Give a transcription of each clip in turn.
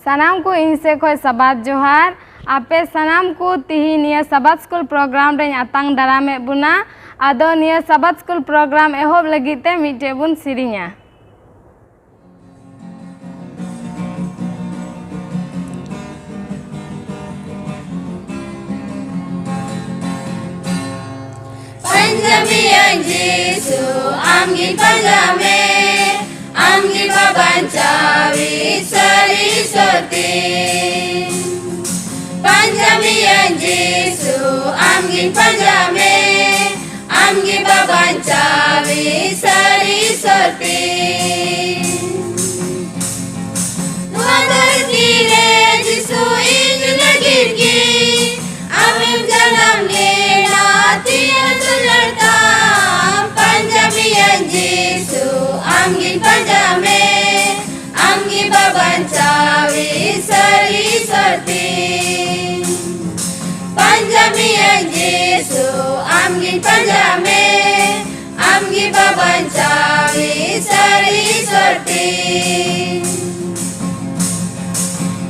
सानाम को इन से खोय सबात जोहार आपे सानाम को तिही निया सबात स्कूल प्रोग्राम रे आतांग दारामे बुना आदो निया सबात स्कूल प्रोग्राम एहोब लगिते मिटे बुन सिरिnya Panjami yang Yesu amgi panjame amgi babancawi sari soti Panjami yang Yesu amgi panjame amgi babancawi sari soti Tuhan tire Yesu ini lagi amim jalan lena tiada Panjami yang Yesu amgi panjame amgi babancawi sari soti Panjami yang Yesu amgi panjame amgi babancawi sari soti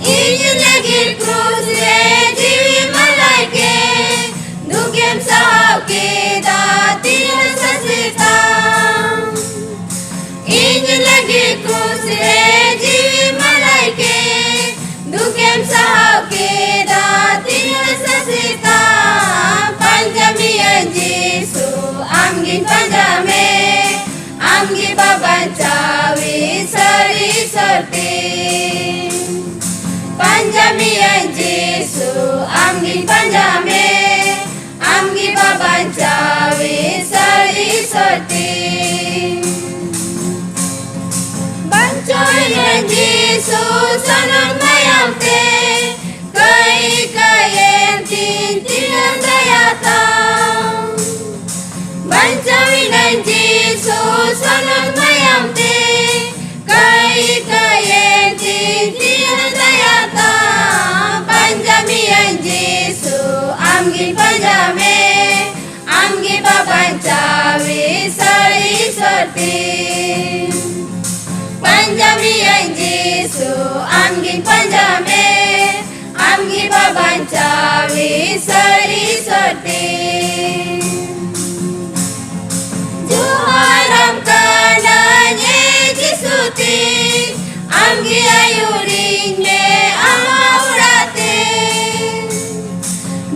Ini lagi krus re jiwi malaike Dukem sahau kita tidak sesita Ini lagi kusre jiwi malaike Dukem sahau kita tidak sesita Panjami yang Yesu amgi panjame amgi babancawi sari soti Panjami yang Yesu amgi panjame amgi babancawi sari soti Bancoy yang Yesu sanang mayamte kai kayen tintinan dayatang Bancoy yang Yesu sanang mayamte kai kayen tintinan dayatang Panjami yang Yesu amgi panjame amgi babancawi sari soti Panjami yang Yesu amgi panjame amgi babancawi sari soti Juharam kananye Yesuti amgi ayuringe amaurate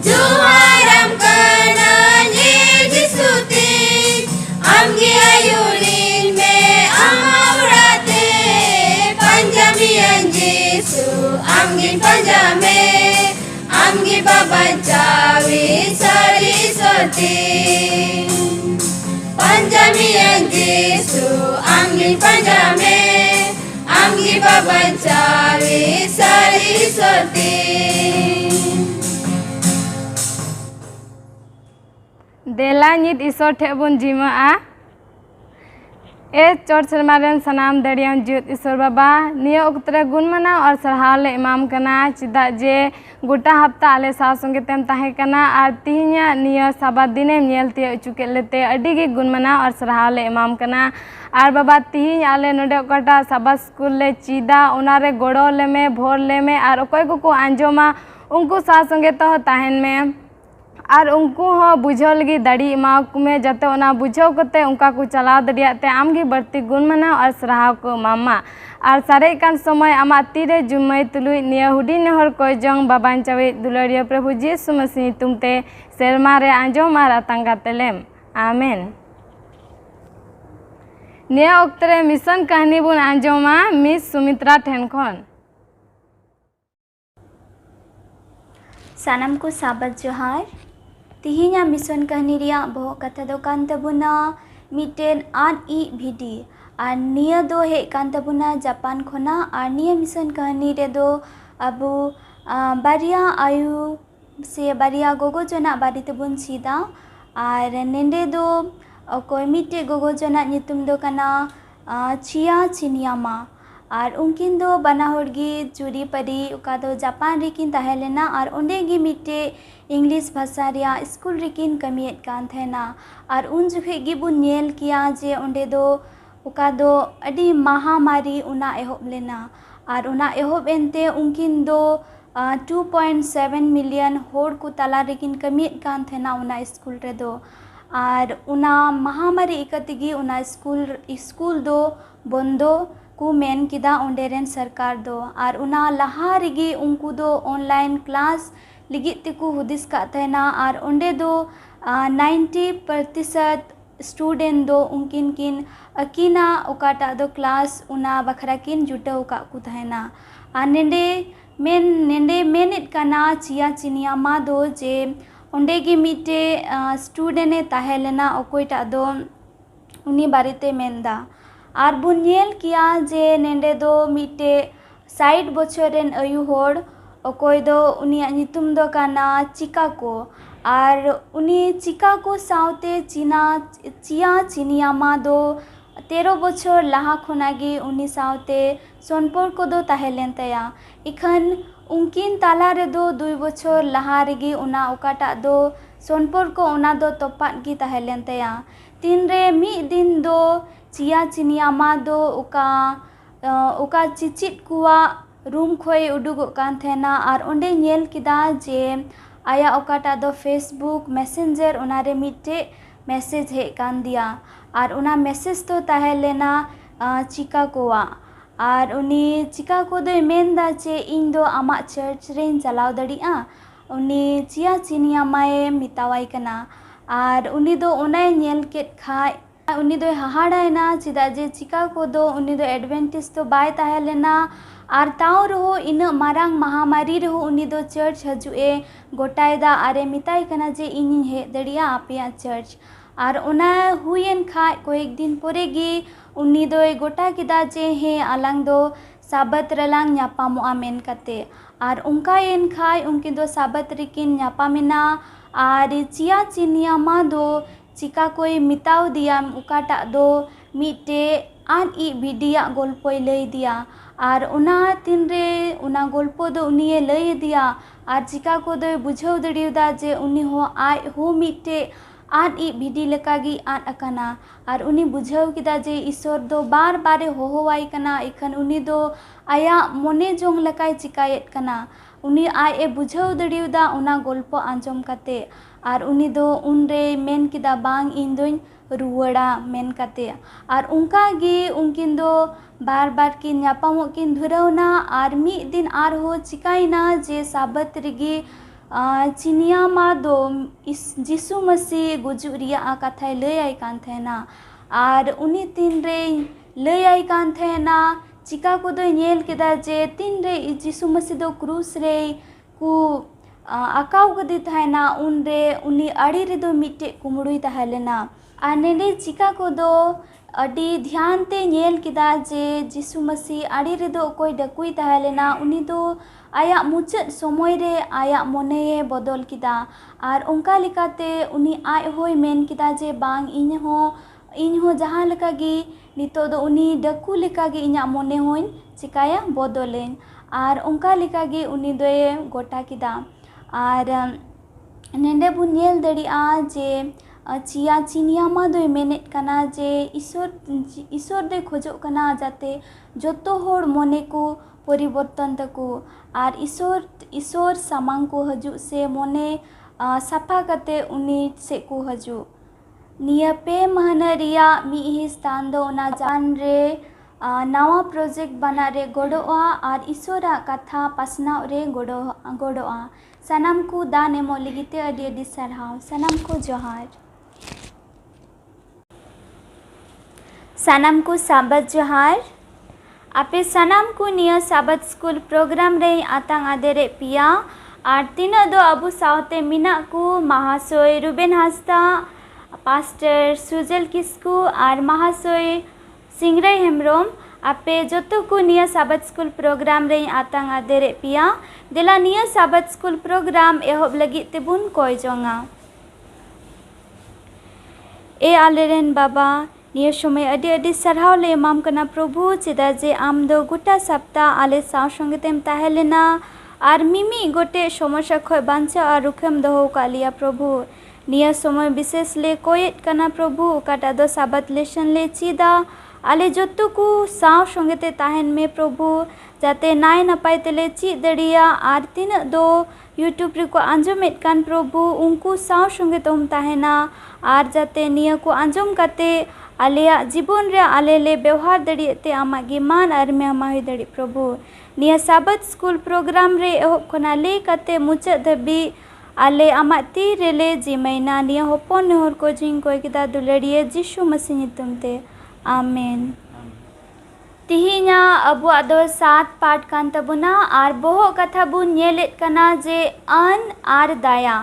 Juharam kananye Yesuti amgi ayurin me amaurate Panjami yang Yesu amgi panjame amgi babancawi sari soti Panjami yang Yesu amgi panjame amgi babancawi sari soti देला नित ईश्वर ठेबुन जिमा ए चौर शर्मारेन सनाम दरियान जुत ईश्वर बाबा निया उक्तरे गुणमना और सरहाले इमाम कना चिदा जे गोटा हफ्ता आले सा संगे तेम ताहे कना आर तिहिया निया साबा दिने नेलते चुके लेते अडी गे गुणमना और सरहाले इमाम कना आर बाबा तिहिया आले नोडे ओकाटा साबा स्कूल ले चिदा उनारे गोड़ो ले में भोर ले में आर ओकोय को आंजोमा उनको सा संगे तो ताहेन में और उनको हो बुझो लगी दाड़ी एमाक में जाते उना बुझो कते उनका को चलाव दड़ियाते आमगी बढ़ती गुणमना और सराहाव को मामा और सारे कान समय आमा तीरे जुम्मई तुलुई निया हुडी नहर कोई जंग बाबांचावी दुलरिया प्रभु यीशु मसीह तुमते सेरमा रे आंजो मारा तंगा तेलेम आमेन निया ओक्तरे मिशन कहानी बुन आंजोमा मिस सुमित्रा ठेन खन सानम को साबत जोहार तिहिnya मिशन कहानी रिया बोह कथा दो कान तबुना मिटेन आन ई भिडी आर निया दो हे कान तबुना जापान खोना आर निया मिशन कहानी रे दो अबु बारिया आयु से बारिया गोगो जना बारी तबुन सीदा आर नेंडे दो कोई मिटे गोगो जना नितुम दो कना चिया चिनियामा और उनकिन दो बना होगी जुरी परी उका दो जापान रिकिन तहेलेना और उन्हें गी मिटे इंग्लिश भाषा रिया स्कूल रिकिन कमियत कान थेना और उन जुखे गी बुन नेल किया जे उन्हें दो उका दो अडी महामारी उना एहोब लेना आर उना एहोब एनते उनकिन दो 2.7 मिलियन होड़ को तला रेकिन कमीत कान थेना उना स्कूल रे दो आर उना महामारी इकतिगी उना स्कूल दो बंदो को मेन किदा ओंडेरेन सरकार दो आर उना लहा रेगी उनको दो ऑनलाइन क्लास लिगित तेको हुदिस का थेना आर ओंडे दो 90% स्टूडेंट दो उनकिन किन अकीना ओकाटा दो क्लास उना बखरा किन जुटाव का को थेना आर नेंडे मेनित काना चिया चिनियामा दो जे ओंडे गी मिटे स्टूडेंट ताहेलेना ओकोयटा दो उनी बारेते मेनदा आर बुन नेल किया जे नेंडे दो मिटे 60 बछर रेन आयु होड़ ओकोय दो उनिया नितुम दो काना चिकाको आर उनी चिकाको साउते चिया चिनियामा दो 13 बछर लहा खुनागी उनी साउते सोनपुर को दो ताहेलेन तया इखन उनकिन ताला रे दो 2 बछर लहा रेगी उना ओकाटा दो सोनपुर को उना दो तोपात गी ताहेलेन तया तीन रे मी दिन दो चिया चिनियामा दो उका चिचित कुआ रूम खोय उडुगो कान थेना आर ओंडे नेल किदा जे आया ओकाटा दो फेसबुक मैसेंजर उनारे मिटे मैसेज हे कान दिया आर उना मैसेज तो ताहेलेना चिकाकोआ आर उनी चिकाको दो मेनदा जे इन दो आमा चर्च रेन चलाव दड़िया उनी चिया चिनियामाए मितावाई कना आर उनी दो उनाय नेल केट खाय उनी दो हाहाड़ायना चिदा जे चिकाको दो उनी दो एडवेंटिस तो बाय ताहेलेना आर ताव रहो इन मारांग महामारी रहो उनी दो चर्च हजुए गोटायदा आरे मिताई कना जे इनी हे दड़िया आपेया चर्च आर उना हुयेन खाय कोएक दिन पोरेगी उनी दो गोटा किदा जे हे आलांग दो साबत रलांग न्यापामोआ मेन कते आर उनका येन खाय उनकी दो साबत रिकिन न्यापामेना आर चिया चिनियामा दो चिका कोई मिताव दिया उकाटा दो मिटे आन ई बिडिया गोल्पोय लय दिया आर उना तीन रे उना गोल्पो दो उनिये लय दिया आर चिका को दो बुझाव दड़ियोदा जे उनी हो आय हो मिटे आन ई बिडी लेकागी आन अकना आर उनी बुझाव किदा जे ईश्वर दो बार बारे होहोवाई कना इखन उनी दो आया मोने जोंग लेकाय चिकायेत कना उनी आय ए बुझाव दड़ियोदा उना गोल्पो आंजम कते आर उनी दो उनरे मेन किदा बांग इन दोइन रुवड़ा मेन कते आर उनका गे उनकिन दो बार बार किन न्यापामो किन धुरवना आर मी दिन आर हो चिकाइना जे साबत रिगी चिनियामा दो इस जिसु मसीह गुजु रिया कथाय लय आई कान थेना आर उनी तीन रे लय आई कान थेना चिका को दो नेल केदा जे तीन रे जिसु मसीह दो क्रूस रे को आकाव गदी थायना उन रे उनी आड़ी रे दो मिटे कुमड़ुई ताहेलेना आर नेंडे चिका को दो अडी ध्यान ते नेल किदा जे जिसु मसीह आड़ी रे दो कोई डकुई ताहेलेना उनी दो आया मुचाद समय रे आया मोने बदल किदा आर उनका लिकाते उनी आय होय मेन किदा जे बांग इन हो जहाँ लेकागी नितो दो उनी डकु लेकागी इन्या मोने होइन चिकाया बदलेन आर उनका लेकागी उनी दोए गोटा किदा आर नेंडे बुन नेल दड़िया जे चिया चिनियामा दो मेनेत कना जे ईश्वर दे खोजो कना जाते जोतो होड़ मोने को परिवर्तन तको आर ईश्वर सामांग को हजू से मोने सफा कते उनी से को हजू निया पे महनरिया मी ही स्थान दो ना जान रे नवा प्रोजेक्ट बना रे गोड़ोआ आर ईश्वरा कथा पासनाव रे गोड़ोआ सनम को दान एमो लिगिते अडी अडी सरहाव सनम को जोहार सनम को साबत जोहार आपे सनम को निया साबत स्कूल प्रोग्राम रे आतांग आदेरे पिया आर तीना दो अबु सावते मिना को महाशय रुबेन हासदा पास्टर सुजल किस्कू आर महाशय सिंगराई हेम्ब्रोम आपे जोतो को निया साबत स्कूल प्रोग्राम रे आतांग आदेरे पिया देला निया साबत स्कूल प्रोग्राम एहोब लगी तेबुन कोय जोंगा ए आलेरेन बाबा निया समय अडी अडी सरहाव ले एमाम कना प्रभु चेदा जे आम दो गोटा सप्ताह आले साव संगतेम ताहेलेना आर मिमी गोटे समस्या खय बांचा आर रुखेम दहो कालिया प्रभु निया समय विशेष ले कोयेत कना प्रभु काटा दो साबत लेसन ले चीदा आले जोतो को साव संगते ताहन में प्रभु जाते नाय नपाय तेले चीज दड़िया आर तीन दो यूट्यूब रे को आंजमेट कान प्रभु उनको साव संगे तोम ताहेना आर जाते निया को आंजम काते आलेया जीवन रे आले ले व्यवहार दड़ियते आमा गे मान आर में आमा हुई दड़ी प्रभु निया साबत स्कूल प्रोग्राम रे एहब खना ले काते मुचा धबी आले आमा ती रेले जिमैना निया होपन नेहर को जिंग कोई किदा दुलड़िए जिसु मसीह ᱧᱩᱛᱩᱢ ते आमेन। तिहिना अबुआ दो 7 पाठ कान तबुना आर बोहो कथा बुन नेलेत कना जे अन आर दाया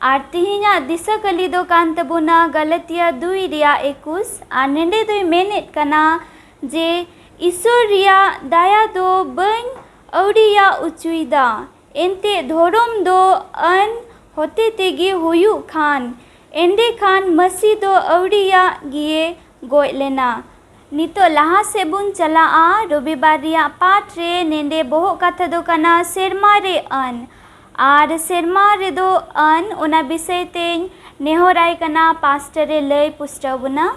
आर तिहिना दिशा कली दो कान तबुना गलतिया 2 रिया 21 आर नेंडे दोय मेनेत कना जे ईश्वर रिया दाया दो बन औडिया उचुईदा एंते धोरम दो अन होते तेगी हुयु खान एंडे खान मसी दो औडिया गिए गोय लेना नितो लहा से बुन चला आ रविवार रिया पाठ रे नेंडे बोहो कथा दो कना सेरमा रे अन आर सेरमा रे दो अन ओना विषय तेन नेहोराय कना पास्टर रे लय पुस्टाव बुना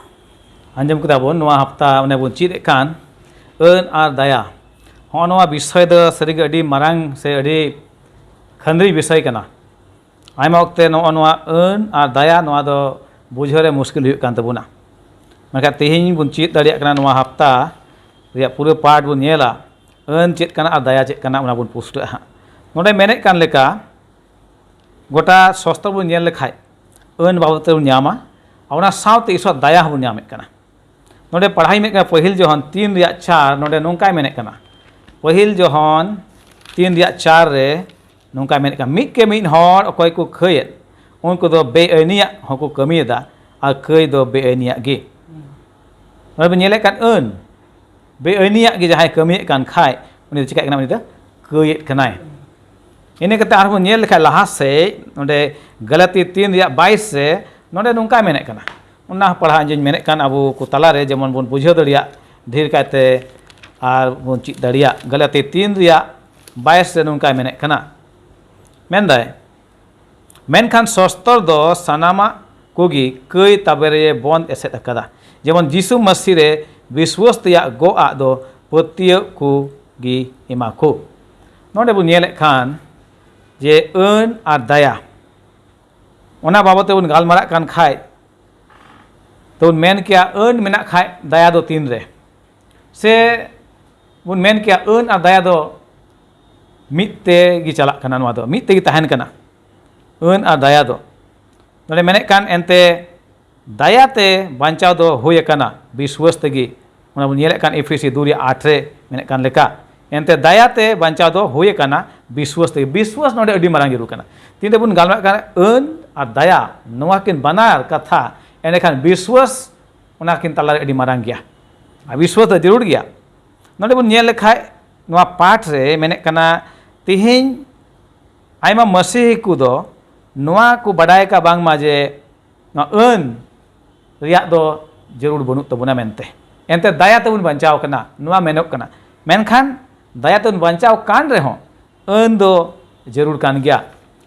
आंजम कदा बोन नोआ हफ्ता ओने बुन चीद कान अन आर दया हो नोआ विषय द सरिगे अडी मारांग से अडी खंद्री विषय कना आयमा वक्ते नोआ अन आर दया नोआ दो बुझरे मुश्किल हुई कान तबुना मका तेहिं बुन चीद दाड़िया कना नोआ हफ्ता रिया पूरे पाठ बुन नेला अन चेद कना आर दया चेद कना ओना बुन पुस्टा हा नोडे मेने कान लेका गोटा शास्त्र बुन नेल लेखाय अन बाबत बुन ᱧᱟᱢᱟ ओना सावते ईश्वर दया बुन ᱧᱟᱢᱮᱫ कना नोडे पढ़ाई में का पहिल जोहन 3 रिया 4 नोडे नोंकाय मेने कना पहिल जोहन 3 रिया 4 रे नोंकाय मेने का मिद के मिद हर अकोय को खयेत उनको दो बेअनिया हको कमियदा आ कय दो बेअनिया गे नोडे नेले कान अन बेअनिया गे जहाय कमियत कान खाय उनी चिकाय कना उनी द कयेत कनाय इने कते आर नेल लेखा लहा से नोडे गलती 3 रिया 22 से नोडे नोंकाय मेने कना उन्ना पढ़ा जिन मेने कान अबो को तला रे जेमन बुन बुझे दड़िया ढेर काते आर बुन चीज दड़िया गलती 3 रिया 22 से नोंकाय मेने कना मेनदाय मेनखान शास्त्र दो सनामा कोगी कई तबेरे बंद एसेत अकदा जेमन जीसु मसीह रे विश्वास तया गो आ दो पतिय को गी इमा को नोडे बुन नेले खान जे अन आर दया ओना बाबते बुन गालमारा कान खाय तो मेन किया अन मेना खाय दया दो 3 रे से बुन मेन किया अन आर दया दो मिते गी चला कना नोआ दो मिते गी तहन कना अन आर दया दो नोडे मेने कान एंते दया ते बांचाव दो होय कना विश्वास तेगी ओना बुन नेले कान एफएसी 2 रे 8 रे मेने कान लेका एंते दया ते बांचाव दो होय कना विश्वास तेगी विश्वास नोडे अडी मारांग जरूर कना तीन बुन गालमा कना अन आर दया नोआ किन बनार कथा एने खान विश्वास ओना किन तला अडी मारांग गया आ विश्वास तो जरूर गया नोडे बुन नेल लेखाय नोआ पाठ रे मेने कना तिहिं आयमा मसीह को दो नोआ को बडाय का बांग माजे नोआ अन रिया दो जरूर बनुत तबुना मेनते एंते दया तबुन बंचाव कना नोआ मेनोक कना मेनखान दया तबुन बंचाव कान रे हो अन दो जरूर कान गया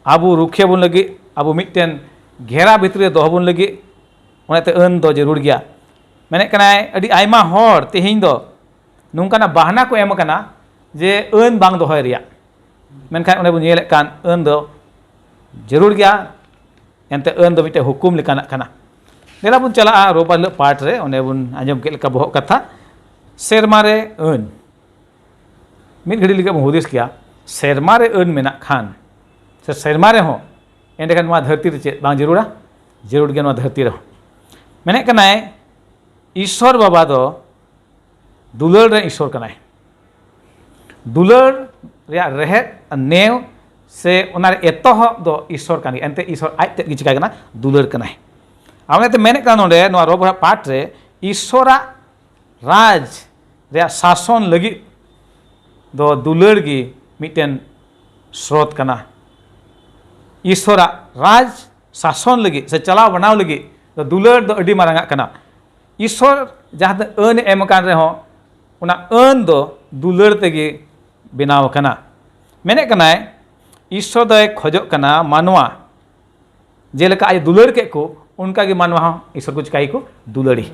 आबू रुखे बुन लगी आबू मिटन घेरा भितरे दोहबुन लगी ओनाते अन दो जरूर गया मेने कना अडी आयमा हर तिहिं दो नोंकाना बहाना को एम कना जे अन बांग दोहय रिया मेनखान ओने बुन नेले कान अन दो जरूर गया एंते अन दो मिटे हुकुम लेकाना कना नेला बुन चला रोबा ल पाठ रे ओने बुन आंजम के लेका बहो कथा सेरमा रे अन मिद घड़ी लेका हुदिस किया सेरमा रे अन मेना खान से सेरमा रे हो एंडे खान मा धरती रे चे बांग जरूरा जरूर गया मा धरती रे मेने कनाय ईश्वर बाबा दो दुलर रे ईश्वर कनाय दुलर रिया रहे नेव से उनारे एतोह दो ईश्वर कानी एंते ईश्वर आज तेज की चिका कना दुलर कनाय आमने ते मेने कना नोडे नोआ रोबा पाठ रे ईश्वरा राज रिया शासन लगी दो दुलर गी मिटेन स्रोत कना ईश्वरा राज शासन लगी से चलाव बनाव लगी तो दुलर दो अडी मारांगा कना ईश्वर जहाँ अन एम कान रे हो उना अन दो दुलर तेगी बनाव कना मेने कनाय ईश्वर दो खोजो कना मानवा जेलेका आज दुलर के को उनका गे मानवा हो ईश्वर को चिकाई को दुलड़ी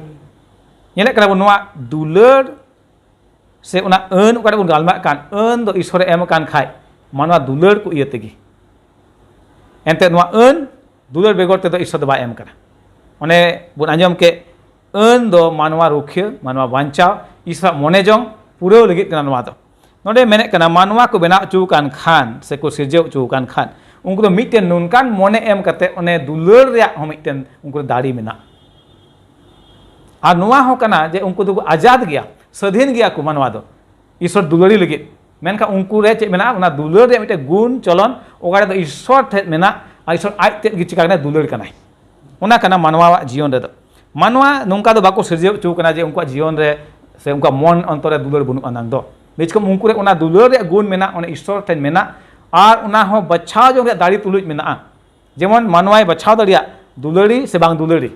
Nyelek kana bun noa dular se una ukada bun galma kan do Ishore em kan khai manwa dular ku ieu tegi. Ente noa dular begor te do Ishor do ba em kana. One bun anjom ke do manwa rukhia manwa bancao Ishor mone jong purau legit kana noa do. Node menek kana manwa ku bena chu kan khan se ku sirjeu chu kan khan. Ungku do miten nun kan mone em kate one dular ria ho miten ungku dari mena. Ar noa ho kana je ungku do azad gya स्वाधीन गया को मानवा दो ईश्वर दुलारी लगे मेनका उनको रे चे मेना उना दुलार रे मिटे गुण चलन ओगारे दो ईश्वर थे मेना ईश्वर आज ते गी चिका दुलार कनाय उना कना मानवा जीवन रे दो मानवा नोंका दो बाको सिरजे चु कना जे उनका जीवन रे से उनका मन अंतर रे दुलार बनु अनंग दो बेचकम उनको रे उना दुलार रे गुण मेना उना ईश्वर थे मेना आर उना हो बच्चा जो रे दाड़ी तुलुज मेना जेमन मानवाय बच्चा दाड़िया दुलारी से बांग दुलारी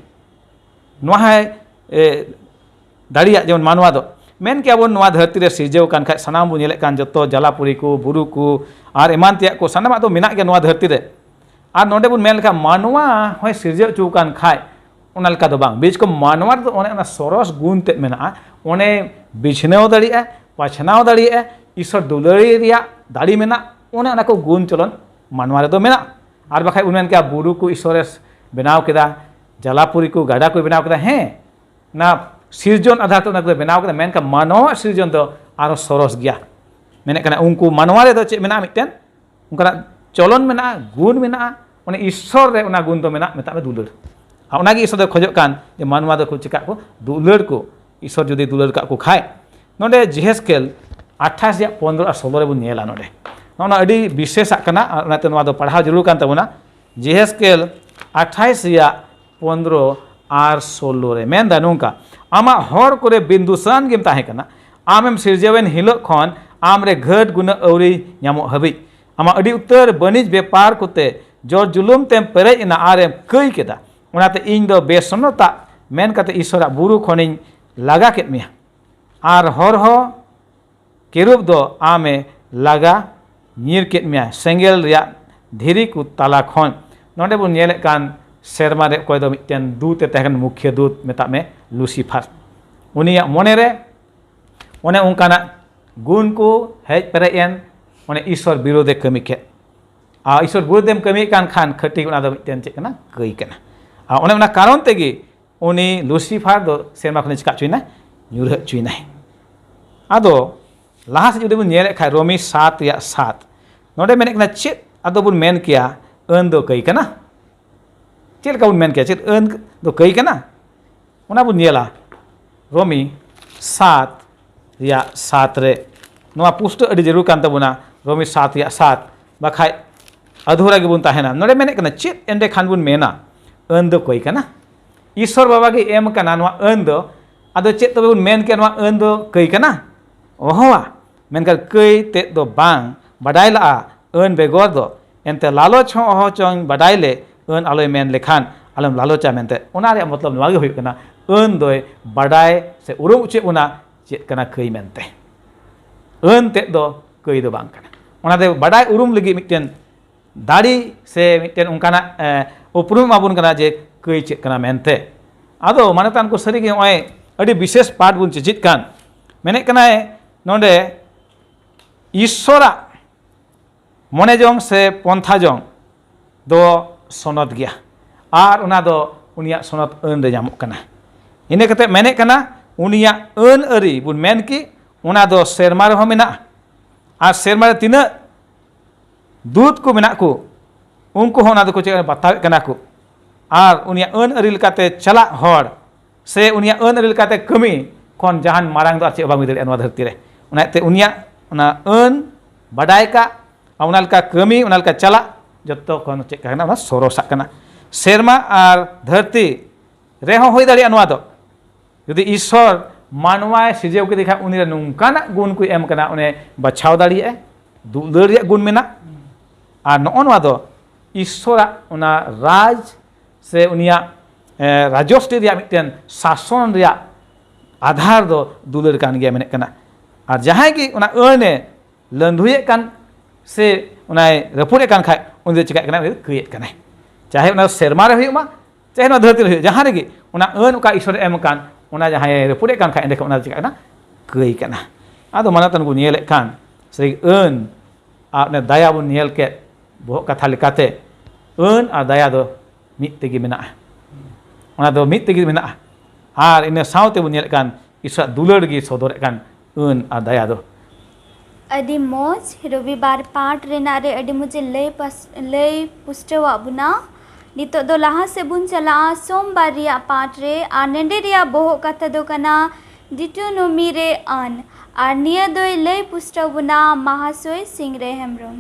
नोहा है दाड़िया जेमन मानवा दो मेन के अब नवा धरती रे सिरजेव कान खाय सनाम बु नेले कान जतो जलापुरी को बुरु को आर एमान तिया को सनामा तो मेना के नवा धरती रे आर नोंडे बुन मेन लेखा मानवा होय सिरजेव चु कान खाय ओना लेका दो बांग बीच को मानवा तो ओने सरस गुण ते मेना ओने बिछनेव दाड़िया पाछनाव दाड़िया ईश्वर दुलारी रिया दाड़ी मेना ओने ओना को गुण चलन मानवा रे दो मेना आर बाखाय उनमेन के बुरु को ईश्वरे बनाव केदा जलापुरी को गाडा को बनाव केदा हे ना सिरजन आधार तो नगद बनाव कदा मेन का मानवा सिरजन तो आरो सरस गया मेने कना उनको मानवा रे दो चे मेना मिटेन उनका चलन मेना गुण मेना ओने ईश्वर रे ओना गुण तो मेना मेता में दुलार आ ओना गे ईश्वर दो खोजो कान जे मानवा दो को चिका को दुलार को ईश्वर जदि दुलार का को खाय नोडे जेहेस्केल 28 या 15 और 16 रे बुन नेला नोडे नोना अडी विशेष कना ओनाते नोवा दो पढ़ाव जरूर कान तबना जेहेस्केल 28 या 15 और 16 रे मेन दा नोंका आमा हर करे बिंदुसान गेम ताहे कना आमेम सिरजेवेन हिलो खन आमरे घट गुना औरी ᱧᱟᱢᱚᱜ हबी आमा अडी उत्तर बनिज व्यापार कोते जोर जुलुम तेम पेरे इना आरेम कई केदा ओनाते इन दो बेसनता मेन कते ईश्वरा बुरु खनिन लागा केत मिया आर हर हो केरुब दो आमे लागा ᱧᱤᱨ केत मिया सेंगेल रिया धीरी को ताला खन नोंडे बुन नेले कान सेरमा रे कोय दो मिटेन दूत ते तहन मुख्य दूत मेता में लूसीफर उनिया मने रे ओने उनकाना गुण को हेज पेरेन ओने ईश्वर विरोधे कमी के आ ईश्वर विरोधे कमी कान खान खटी ओना दो मिटेन चे कना कई कना आ ओने ओना कारण तेगी उनी लूसीफर दो सेरमा खने चिका चुइना ᱧᱩᱨᱦᱟᱹ चुइना आदो लाहा से जुदी बुन नेले खाय रोमी 7 या 7 नोडे मेने कना चे आदो बुन मेन किया अन दो कई कना चेल का बुन मेन किया चे अन दो कई कना ओना बुन नेला रोमी 7 या 7 रे नोआ पुष्ट अडी जरूर कान तबुना रोमी 7 या 7 बाखाय अधूरा गे बुन ताहेना नोडे मेने कना चेत एंडे खान बुन मेना अन दो कई कना ईश्वर बाबा के एम कना नोआ अन दो आदो चेत तो बुन मेन के नोआ अन दो कई कना ओहोवा मेनका कई ते दो बांग बडाय ला अन बेगोर दो एंते लालोच हो ओहो चोंग बडाय ले अन आलोय मेन लेखान आलम लालोचा मेनते ओना रे मतलब नोआ गे हुई कना अन दोय बडाय से उरुम उचे उना चेत कना कई मेनते अन ते दो कई दो बांग कना ओना दे बडाय उरुम लगी मिटेन दाड़ी से मिटेन उनकाना उपरुम माबुन कना जे कई चेत कना मेनते आदो मानतान को सरी गे ओय अडी विशेष पाठ बुन चित कान मेने कना नोंडे ईश्वरा मने जोंग से पंथा जोंग दो सनद गया आर उना दो उनिया सनद अन रे ᱧᱟᱢᱚᱜ कना इने कते मेने कना उनिया अन अरी बुन मेन की उना दो सेरमा रे हो मेना आर सेरमा रे तिना दूत को मेना को उनको होना दो को चे बतावे कना को आर उनिया अन अरी लकाते चला हर से उनिया अन अरी लकाते कमी कोन जहान मारांग दो चे बांग मिदरे अनवा धरती रे उनाते उनिया उना अन बडाय का उनालका कमी उनालका चला जत्तो कोन चे कहना उना सरोसा कना सेरमा आर धरती रे हो होई दाड़ी अनवा दो यदि ईश्वर मानवा सिजेव के देखा उनी रे नुंकाना गुण को एम कना उने बचाव दाड़िए दुलर रे गुण मेना आर नोनवा दो ईश्वरा उना राज से उनिया राजस्व रे मिटेन शासन रे आधार दो दुलर कान गया मेने कना और जहां की उना अने लंधुये कान से उना रपुरे कान खाय उन चिका कना कई कना चाहे उना सेरमा रे हुयमा चाहे उना धरती रे जहां रे उना अन का ईश्वर एम कान ᱚᱱᱟ ᱡᱟᱦᱟᱸᱭ ᱨᱟᱹᱯᱩᱫᱮᱫ ᱠᱟᱱ ᱠᱷᱟᱡ ᱮᱸᱰᱮᱠᱷᱟᱱ ᱚᱱᱟ ᱪᱤᱠᱟᱹᱜ ᱠᱟᱱᱟ ᱠᱟᱹᱭ ᱠᱟᱱᱟ ᱟᱫᱚ ᱢᱟᱱᱟᱛᱟᱱ ᱠᱚ ᱧᱮᱞᱮᱫ ᱠᱷᱟᱱ ᱥᱟᱹᱨᱤ ᱟᱹᱱ ᱟᱨ ᱫᱟᱭᱟ ᱵᱚᱱ ᱧᱮᱞ ᱠᱮᱫ ᱵᱚᱦᱚᱜ ᱠᱟᱛᱷᱟ ᱞᱮᱠᱟᱛᱮ ᱟᱹᱱ ᱟᱨ ᱫᱟᱭᱟ ᱫᱚ ᱢᱤᱫ ᱛᱮᱜᱮ ᱢᱮᱱᱟᱜᱼᱟ ᱚᱱᱟ ᱫᱚ ᱢᱤᱫ ᱛᱮᱜᱮ ᱢᱮᱱᱟᱜᱼᱟ ᱟᱨ ᱤᱱᱟᱹ ᱥᱟᱶᱛᱮ ᱵᱚᱱ ᱧᱮᱞᱮᱫ ᱠᱟᱱ ᱤᱥᱣᱟᱜ ᱫᱩᱞᱟᱹᱲ ᱜᱮ ᱥᱚᱫᱚᱨᱮᱫ ᱠᱟᱱ ᱟᱹᱱ ᱟᱨ ᱫᱟᱭᱟ ᱫᱚ ᱟᱹᱰᱤ ᱢᱚᱡᱽ ᱨᱚᱵᱤᱵᱟᱨ ᱯᱟठ ᱨᱮᱱᱟᱜ ᱨᱮ ᱟᱹᱰᱤ ᱢᱚᱡᱽ ᱞᱟᱹᱭ ᱯᱩᱥᱴᱟᱹᱣᱟᱜ ᱵᱚᱱᱟ ᱱᱤᱛᱚᱜ ᱫᱚ ᱞᱟᱦᱟ ᱥᱮᱫ ᱵᱚᱱ ᱪᱟᱞᱟᱜᱼᱟ ᱥᱳᱢᱵᱟᱨ ᱨᱮᱭᱟᱜ ᱯᱟठ ᱨᱮ ᱟᱨ ᱱᱮᱸᱰᱮ ᱨᱮᱭᱟᱜ ᱵᱚᱦᱚᱜ ᱠᱟᱛᱷᱟ ᱫᱚ ᱠᱟᱱᱟ ᱰᱤᱴᱳᱱᱚᱢᱤ ᱨᱮ ᱟᱹᱱ ᱟᱨ ᱱᱤᱭᱟᱹ ᱫᱚᱭ ᱞᱟᱹᱭ ᱯᱩᱥᱴᱟᱹᱣ ᱵᱚᱱᱟ ᱢᱟᱦᱟᱥᱚᱭ ᱥᱤᱝᱨᱮ ᱦᱮᱢᱵᱨᱚᱢ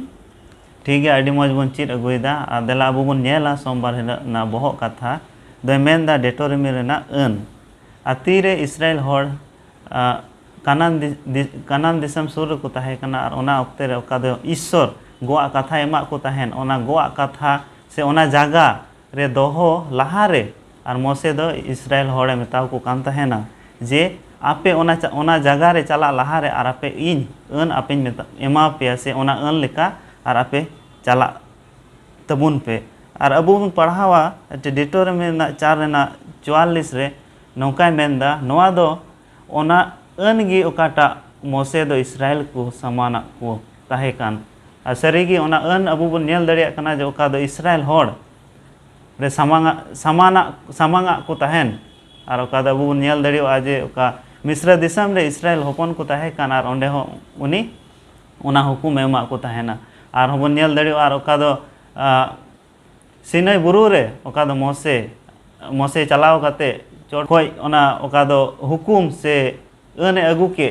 ᱴᱷᱤᱠ ᱜᱮᱭᱟ ᱟᱹᱰᱤ ᱢᱚᱡᱽ ᱵᱚᱱ ᱪᱮᱫ ᱟᱹᱜᱩᱭᱮᱫᱟ ᱟᱨ ᱫᱮᱞᱟ ᱟᱵᱚ ᱵᱚᱱ ᱧᱮᱞᱟ ᱥᱳᱢᱵᱟᱨ ᱦᱤᱞᱳᱜ ᱨᱮᱱᱟᱜ ᱵᱚᱦᱚᱜ ᱠᱟᱛᱷᱟ ᱫᱚᱭ ᱢᱮᱱᱫᱟ ᱰᱮᱴᱳᱱᱚᱢᱤ ᱨᱮᱱᱟᱜ ᱟᱹᱱ ᱟᱨ ᱛᱤᱨᱮ ᱤᱥᱨᱟᱭᱮᱞ ᱦᱚᱲ ᱠᱟᱱᱟᱱ ᱫᱤᱥᱚᱢ ᱥᱩᱨ ᱨᱮᱠᱚ ᱛᱟᱦᱮᱸ ᱠᱟᱱᱟ ᱟᱨ ᱚᱱᱟ ᱚᱠᱛᱮ ᱨᱮ ᱚᱠᱟ ᱫᱚ ᱤᱥᱥᱚᱨ ᱜᱚᱣᱟᱜ ᱠᱟᱛᱷᱟ ᱮᱢᱟᱜ ᱠᱚ ᱛᱟᱦᱮᱱ ᱚᱱᱟ ᱜᱚᱣᱟᱜ ᱠᱟᱛᱷᱟ ᱥᱮ ᱚᱱᱟ ᱡᱟᱭᱜᱟ ᱨᱮ ᱫᱚᱦᱚ ᱞᱟᱦᱟᱨᱮ ᱟᱨ ᱢᱚᱥᱮ ᱫᱚ ᱤᱥᱨᱟᱭᱮᱞ ᱦᱚᱲᱮ ᱢᱮᱛᱟᱣ ᱠᱚ ᱠᱟᱱ ᱛᱟᱦᱮᱱᱟ ᱡᱮ ᱟᱯᱮ ᱚᱱᱟ ᱡᱟᱭᱜᱟ ᱨᱮ ᱪᱟᱞᱟᱜ ᱞᱟᱦᱟᱨᱮ ᱟᱨ ᱟᱯᱮ ᱤᱧ ᱟᱹᱱ ᱟᱯᱮᱧ ᱮᱢᱟ ᱯᱮᱭᱟ ᱥᱮ ᱚᱱᱟ ᱟᱹᱱ ᱞᱮᱠᱟ ᱟᱨ ᱟᱯᱮ ᱪᱟᱞᱟᱜ ᱛᱟᱵᱚᱱ ᱯᱮ ᱟᱨ ᱟᱵᱚ ᱵᱚᱱ ᱯᱟᱲᱦᱟᱣᱟ ᱰᱮᱴᱳᱱᱚᱢᱤ ᱨᱮᱱᱟᱜ 4 ᱨᱮᱱᱟᱜ 44 ᱨᱮ ᱱᱚᱝᱠᱟᱭ ᱢᱮᱱᱫᱟ ᱱᱚᱣᱟ ᱫᱚ ᱚᱱᱟ ᱟᱹᱱ ᱜᱮ ᱚᱠᱟᱴᱟᱜ ᱢᱚᱥᱮ ᱫᱚ ᱤᱥᱨᱟᱭᱮᱞ ᱠᱚ ᱥᱟᱢᱟᱱᱟᱜ ᱠᱚ ᱛᱟᱦᱮᱸ ᱠᱟᱱ ᱟᱨ ᱥᱟᱹᱨᱤᱜᱮ ᱚᱱᱟ ᱟᱹᱱ ᱟᱵᱚ ᱵᱚᱱ ᱧᱮᱞ ᱫᱟᱲᱮᱭᱟᱜ ᱠᱟᱱᱟ ᱡᱮ ᱚᱠᱟ ᱫᱚ ᱤᱥᱨᱟᱭᱮᱞ ᱦᱚᱲ ᱨᱮ ᱥᱟᱢᱟᱝᱟᱜ ko tahen ar oka da bu nyel daᱲᱮᱭᱟᱜᱼᱟ ᱡᱮ ᱚᱠᱟ मिस्र दिसम रे इस्राएल हपन को ताहे कान आर ओंडे हो उनी ओना हुकुम एमा को ताहेना आर हबन नेल दाड़ेयो आर ओका दो सिनै बुरु रे ओका दो मोसे चलाव काते चोट खोय ओना ओका दो हुकुम से अने अगु के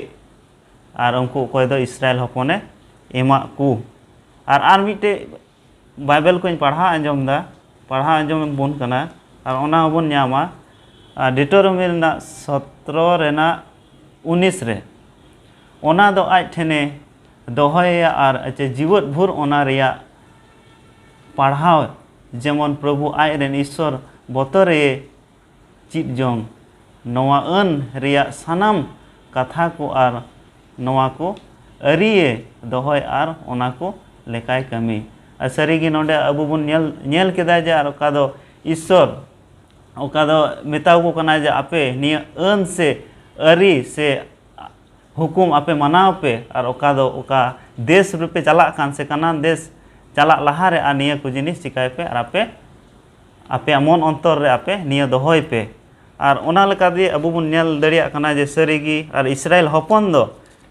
आर उनको कोय दो इस्राएल हपने एमा को आर मिटे बाइबल को पढ़ा आंजम बन कना आर ओना हबन न्यामा डिटोरमी रेना 17 रेना 19 रे ओना दो आज ठेने दोहया आर अच्छे जीवत भूर ओना रिया पढ़ाव जेमन प्रभु आय रेन ईश्वर बतरे चित जोंग नवा अन रिया सानाम कथा को आर नवा को अरिये दोहय आर ओना को लेकाय कमी सारीगी नोंडे अबु बुन नेल केदा जे आर ओका दो ईश्वर ओका दो मेताव को कना जे आपे निया अन से अरी से हुकुम आपे मनाव पे और ओका दो ओका देश रूपे चला कान से कानान देश चला लहारे आ निया को जिनिस चिकाय पे और आपे मन अंतर रे आपे निया दोहय पे और ओना लेका दे अबु बुन नेल दड़िया कना जे सारीगी और इस्राएल हपन दो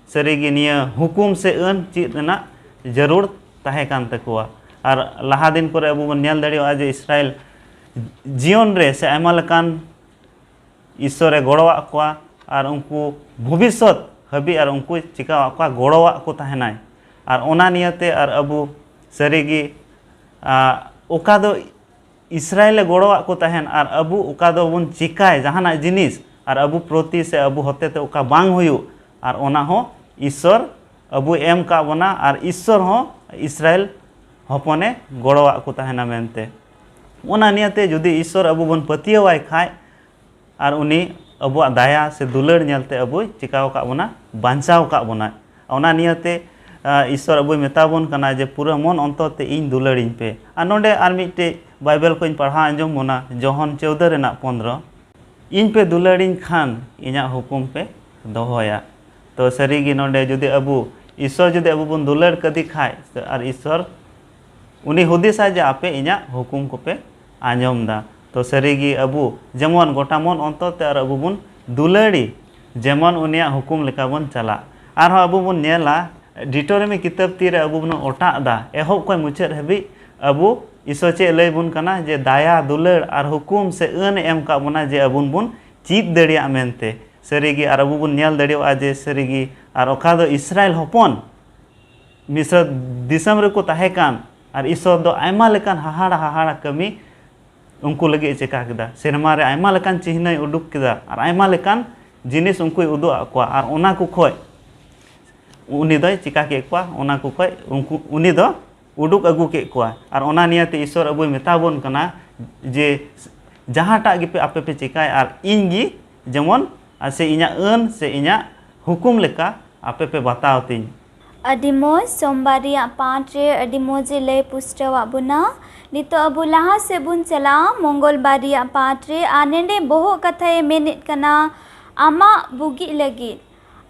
सारीगी निया हुकुम से अन चित रेना जरूर ताहे कान तकुआ और लहा दिन पर अबु बुन नेल दड़िया जे इस्राएल जीवन रे से आयमा लेकान ईश्वरे गड़वा कोआ और उनको भविष्य हबी और उनको चिका को गड़वा को ताहेनाय और ओना नियते और अबु सारीगी ओका दो इस्राएल गड़वा को ताहेन और अबु ओका दो बुन चिकाय जहाना जिनिस और अबु प्रति से अबु होते ओका बांग हुयु और ओना हो ईश्वर अबु एम का बना और ईश्वर हो इस्राएल हपने गड़वा को ताहेना मेनते ओना नियते जुदी ईश्वर अबु बन पतियवाय खाय और उनी अबुआ दाया से दुलड़ नेलते अबु चिकाव का बना बांचाव का बना ओना नियते ईश्वर अबु मेताबन कना जे पूरा मन अंतरते इन दुलड़िन पे और नोंडे आर मिटे बाइबल को पढ़ा आंजम मोना जोहन 14 रेना 15 इन पे दुलड़िन खान इना हुकुम पे दोहया तो सारीगी नोंडे जुदी अबु ईश्वर जुदी अबु बन दुलड़ कदी खाय और ईश्वर उनी हुदिसा जे आपे इना हुकुम को पे आंजम दा तो सारीगी अबु जेमन गोटा मन अंतरते और अबु बन दुलड़ी जेमन उनिया हुकुम लेका बन चला और अबु बन नेला डिटोरमी किताब तीरे अबु बन ओटा दा एहब को मुचाद हबी अबु ईश्वर चे लय बुन कना जे दाया दुलड़ और हुकुम से अन एम का बना जे अबु बन चीत दड़िया मेनते सारीगी और अबु बन नेल दड़िया जे सारीगी और ओका दो इस्राएल हपन मिस्र दिसम रे को ताहे कान और ईश्वर दो आयमा लेकान हाहाड़ा कमी उनको लगे चिका केदा सेरमा रे आयमा लेकान चिन्ह उडुक केदा और आयमा लेकान जिनिस उनको उदु आक्वा और ओना को खोय उनी दो चिका के क्वा ओना को खोय उनको उनी दो उडुक अगु के क्वा और ओना नियते ईश्वर अबु मेताबन कना जे जहाटा गे पे आपे पे चिकाय और इनगी जेमन से इना अन से इना हुकुम लेका आपे पे बताव तिन अडी मोज सोमवार रिया पाठ रे अडी मोजे लय पुष्टवा बुना नितो अबु लहा से बुन चला मंगलबार रिया पाठ रे आ नेंडे बोहो कथा मेनित कना आमा बुगी लगी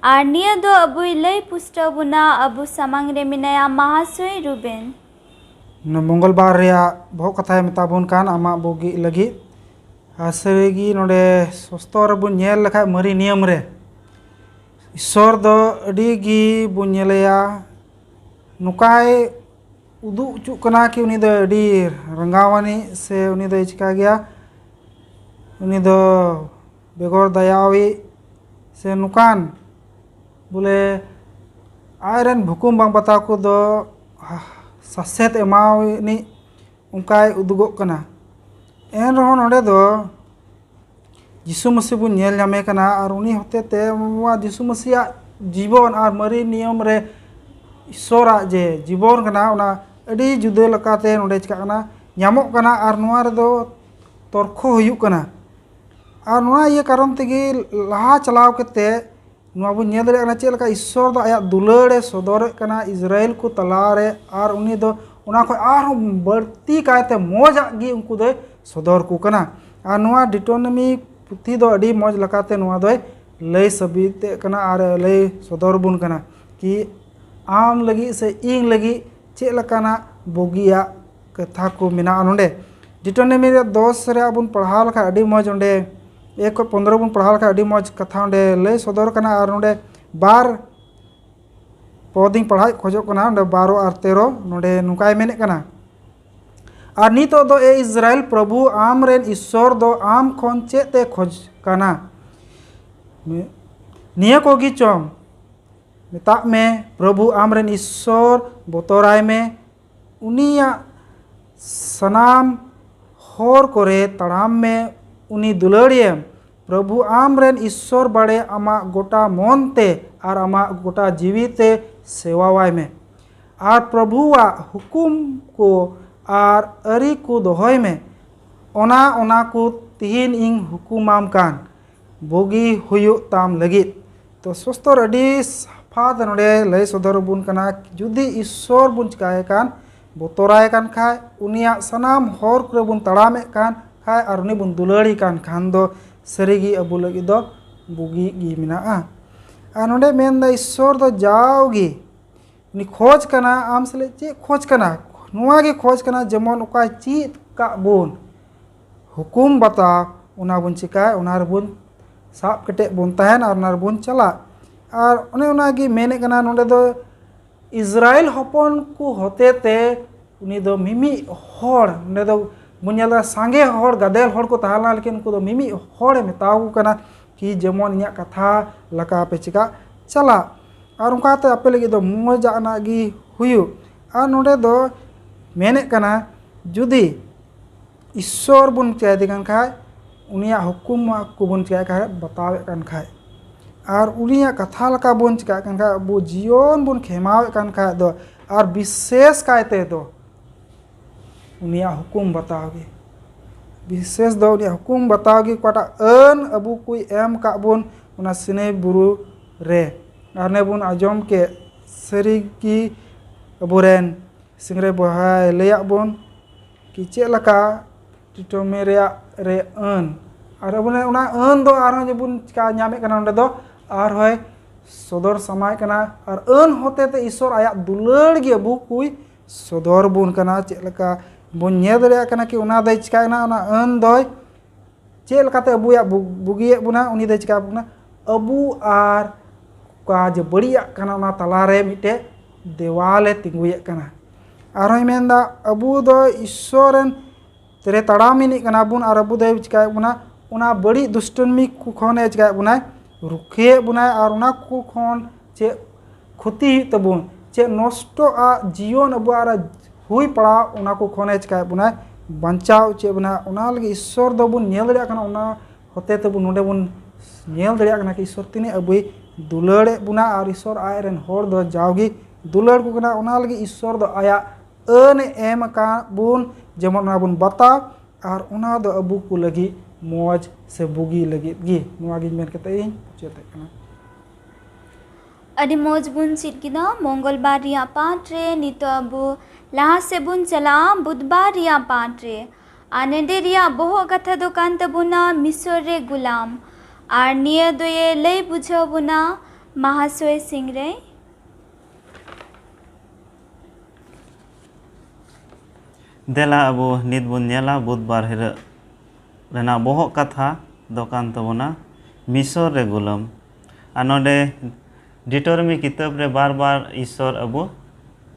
और निया दो अबुई लई पुष्टा बुना अबु सामांग रे मिनाया महाशय रुबेन मंगलबार बहुत कथा मेताबन कान आमा बुगी लगी सारिगी नोडे सस्तर बुन नेल लेखा मरी नियम रे ईश्वर दो अडी गी बुन नेलया नुकाय उदू उचुक कना कि उनी दो अडी रंगावानी से उनी दो चिका गया उनी दो बेगोर दयावी से नुकान बोले आयरन भुकुम बांग बता को दो ससेत एमावनी उनकाय उदुगो कना एन रहो नोडे दो यीशु मसीह बुन नेल नामे कना और उनी होते ते यीशु मसीह जीवन और मरी नियम रे ईश्वरा जे जीवन कना उना अडी जुदा लकाते नोडे चिका कना ᱧᱟᱢᱚᱜ कना और नुआ रे दो तर्क हुयुग कना और नुआ ये कारण तेगे लहा चलाव केते नुआ बुन नेल दरे कना चेलका ईश्वर दो आया दुलारे सदर कना इजराइल को तलारे और उनी दो उना खो आर बढ़ती कायते मौजा गी उनको दो सदर को कना और नुआ डिटोनमी पुथी दो अडी मौज लकाते नुआ दो लय सबिते कना और लय सदर बुन कना कि आम लगी से इंग लगी चेलकाना बोगिया कथा को मिना नोडे डिटोनमी रे 10 रे बुन पढ़ा लखा अडी मौज ओंडे 1:15 बुन पढ़ा लखा अडी मौज कथा ओंडे लय सदर कना और नोडे 12 पौदिंग पढ़ाई खोजो कना ओंडे 12 और 13 नोडे नुकाय मेने कना और नितो दो ए इजराइल प्रभु आम रेन ईश्वर दो आम खन चेते खोज कना निया कोगी चोम मेता में प्रभु आम रेन ईश्वर बोतराय में उनिया सनाम होर कोरे तड़ाम में उनी दुलड़िए प्रभु आम रेन ईश्वर बड़े आमा गोटा मोनते और आमा गोटा जीविते सेवावाय में और प्रभुआ हुकुम को और अरी को दोहय में ओना को तिहिन इंग हुकुमाम कान बोगी हुयु ताम लगी तो सस्तर अडी साफा नोडे लय सदर बुन कना जुदी ईश्वर बुन चिकाय कान बोतराय कान खाय उनिया सनाम होर करे बुन तड़ामे कान खाय और उनी बुन दुलड़ी कान खान दो सरीगी अबु लगी दो बुगी गी मिना और नोडे मेन दा ईश्वर दो जाओगी उनी खोज कना आम सले चे खोज कना नुआ गे खोज कना जेमन उका चीत का बुन हुकुम बता उना बुन चिकाय उना रे बुन साब कटे बुन तहन और उना बुन चला और उन्हें उना गी मेने कना नोडे दो इजराइल हपन को होते ते उनी दो मिमी होड़ नोडे दो बुनियाला सांगे होड़ गदेल होड़ को तहला लेकिन उनको दो मिमी होड़ मेताऊ कना कि जेमन इया कथा लका पे चिका चला और उनका ते अपे लगी दो मजा ना गी हुयु और नोडे दो मेने कना जुदी ईश्वर बुन चाय दिगन खाय उनिया हुकुम को बुन चाय खाय बतावे कन खाय और उनिया कथा लका बुन चिका कन खाय अबु जीवन बुन खेमावे कन खाय दो और विशेष कायते दो उनिया हुकुम बताओगे विशेष दो उनिया हुकुम बताओगे कोटा अन अबु कोई एम का बुन उना सिने बुरु रे और ने बुन आजम के सरी की अबुरेन सिंगरे बहाय लेया बुन कि चे लका टिटोमे रे अन और अबुने उना अन दो आर जे बुन चिका ᱧᱟᱢᱮ कना ओंडे दो और होय सदर समाय कना और अन होते ते ईश्वर आया दुलड़ गे अबु कुई सदर बुन कना चे लका बुन ने दरिया कना कि उना दई चिका ना उना अन दोय चे लकाते अबुया बुगिए बुना उनी दई चिका बुना अबु आर का जे बड़िया कना उना तलारे मिटे देवाले तिंगुए कना और मेनदा अबु दो ईश्वरन तेरे तड़ामिनी कना बुन और अबु दई चिका बुना उना बड़ी दुष्टमी को खोने चिका बुना रुखे बुना और उना को खोन चे क्षति तबुन चे नष्टो आ जीवन अबु आर हुई पड़ा उना को खोने चिका बुना बंचाव चे बुना उना लगे ईश्वर दो बुन नेल दरिया कना उना होते तबु नोडे बुन नेल दरिया कना कि ईश्वर तिने अबुई दुलड़े बुना और ईश्वर आयरन होर दो जाओगी दुलड़ को कना उना लगे ईश्वर दो आया अन एम का बुन जेमन उना बुन बता और उना दो अबु को लगी मौज से बुगी लगी गी नुआ गी मेन कते इन चेते कना अडी मौज बुन सीट किदा मंगलबार रिया पाठ रे नितो अबु लहा से बुन चला बुधवार रिया पाठ रे आनेडे रिया बोहो कथा दो कांत बुना मिस्र रे गुलाम और निया दोये लई बुझाव बुना महाशय सिंह रे देला अबो नित बुन नेला बुधबार हिर रेना बोहक कथा दोकान तबोना मिसर रे गुलाम आ नोडे डिटोरमी किताब रे बार बार ईश्वर अबो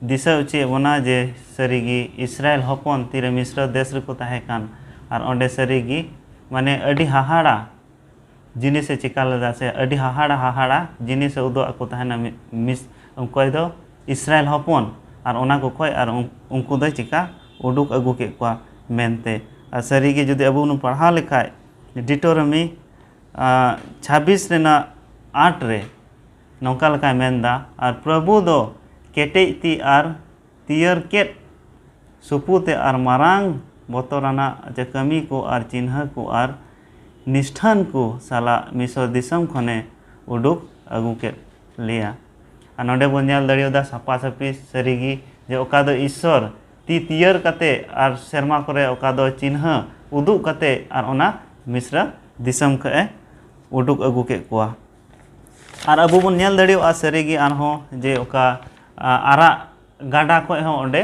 दिशा उची बोना जे सरीगी इस्राएल हपन तीरे मिस्र देश रे को ताहे कान और ओंडे सरीगी माने अडी हाहाड़ा जिनिस चिका लदा से अडी हाहाड़ा जिनिस उदो को ताहेना मिस उनको दो इस्राएल हपन और ओना को खोय और उनको दो चिका उडुक अगु के kwa मेनते और सरीगी जुदि अबु नु पढ़ा लेखाय डिटोरमी 26 रेना 8 रे नौका लका मेनदा और प्रभु दो केटेज ती और तियर केट सुपुते और मारांग बोतराना जे कमी को और चिन्ह को और निष्ठान को साला मिसर दिसम खने उडुक अगु के लिया और नोडे बन नेल दड़ियोदा सापा सापी सरीगी जे ओका दो ईश्वर ती तियर कते और शर्मा करे ओका दो चिन्ह उदुक कते और ओना मिस्र दिसम के उडुक अगु के कुआ और अबु बन नेल दड़ियो सरीगी आनहो जे ओका आरा गाडा को हो ओंडे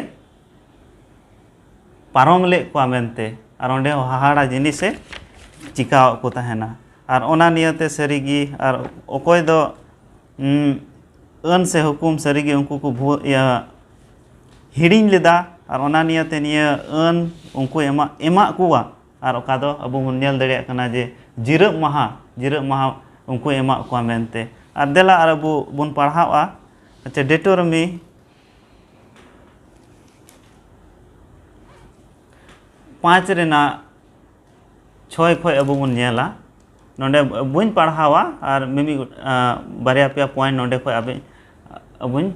पारम ले को मेनते और ओंडे हाहाड़ा जिनिस से चिका को ताहेना और ओना नियते सरीगी और ओकोय दो अन से हुकुम सरीगी उनको को हिड़िंग लेदा और ओना नियते निया अन उनको एमा कुआ और ओका दो अबु बन नेल दड़िया कना जे जिरब महा उनको एमा को मेनते और देला और अबु बन पढ़ावा अच्छा डिटोरमी 5 रेना 6 खोय अबु बन नेला नोडे बुन पढ़ावा और मिमी बारिया पे पॉइंट नोडे खोय अबे अबुन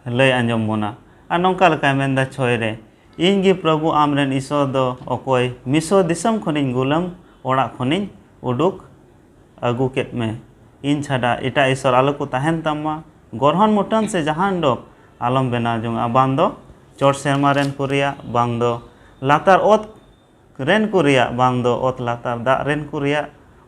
लय अंजम बोना और नौका लका मेनदा 6 रे इनगी प्रभु आमरेन ईश्वर दो ओकोय मिसर दिसम खनिन गुलाम ओड़ा खनिन उडुक अगु केट में इन छाड़ा एटा ईश्वर आलो को ताहेन तम्मा गरहन मुटन से जहान दो आलम बेना जोंगा बांग दो चोट सेरमा रेन कुरिया बांग दो लातार ओत रेन कुरिया बांग दो ओत लातार दा रेन कुरिया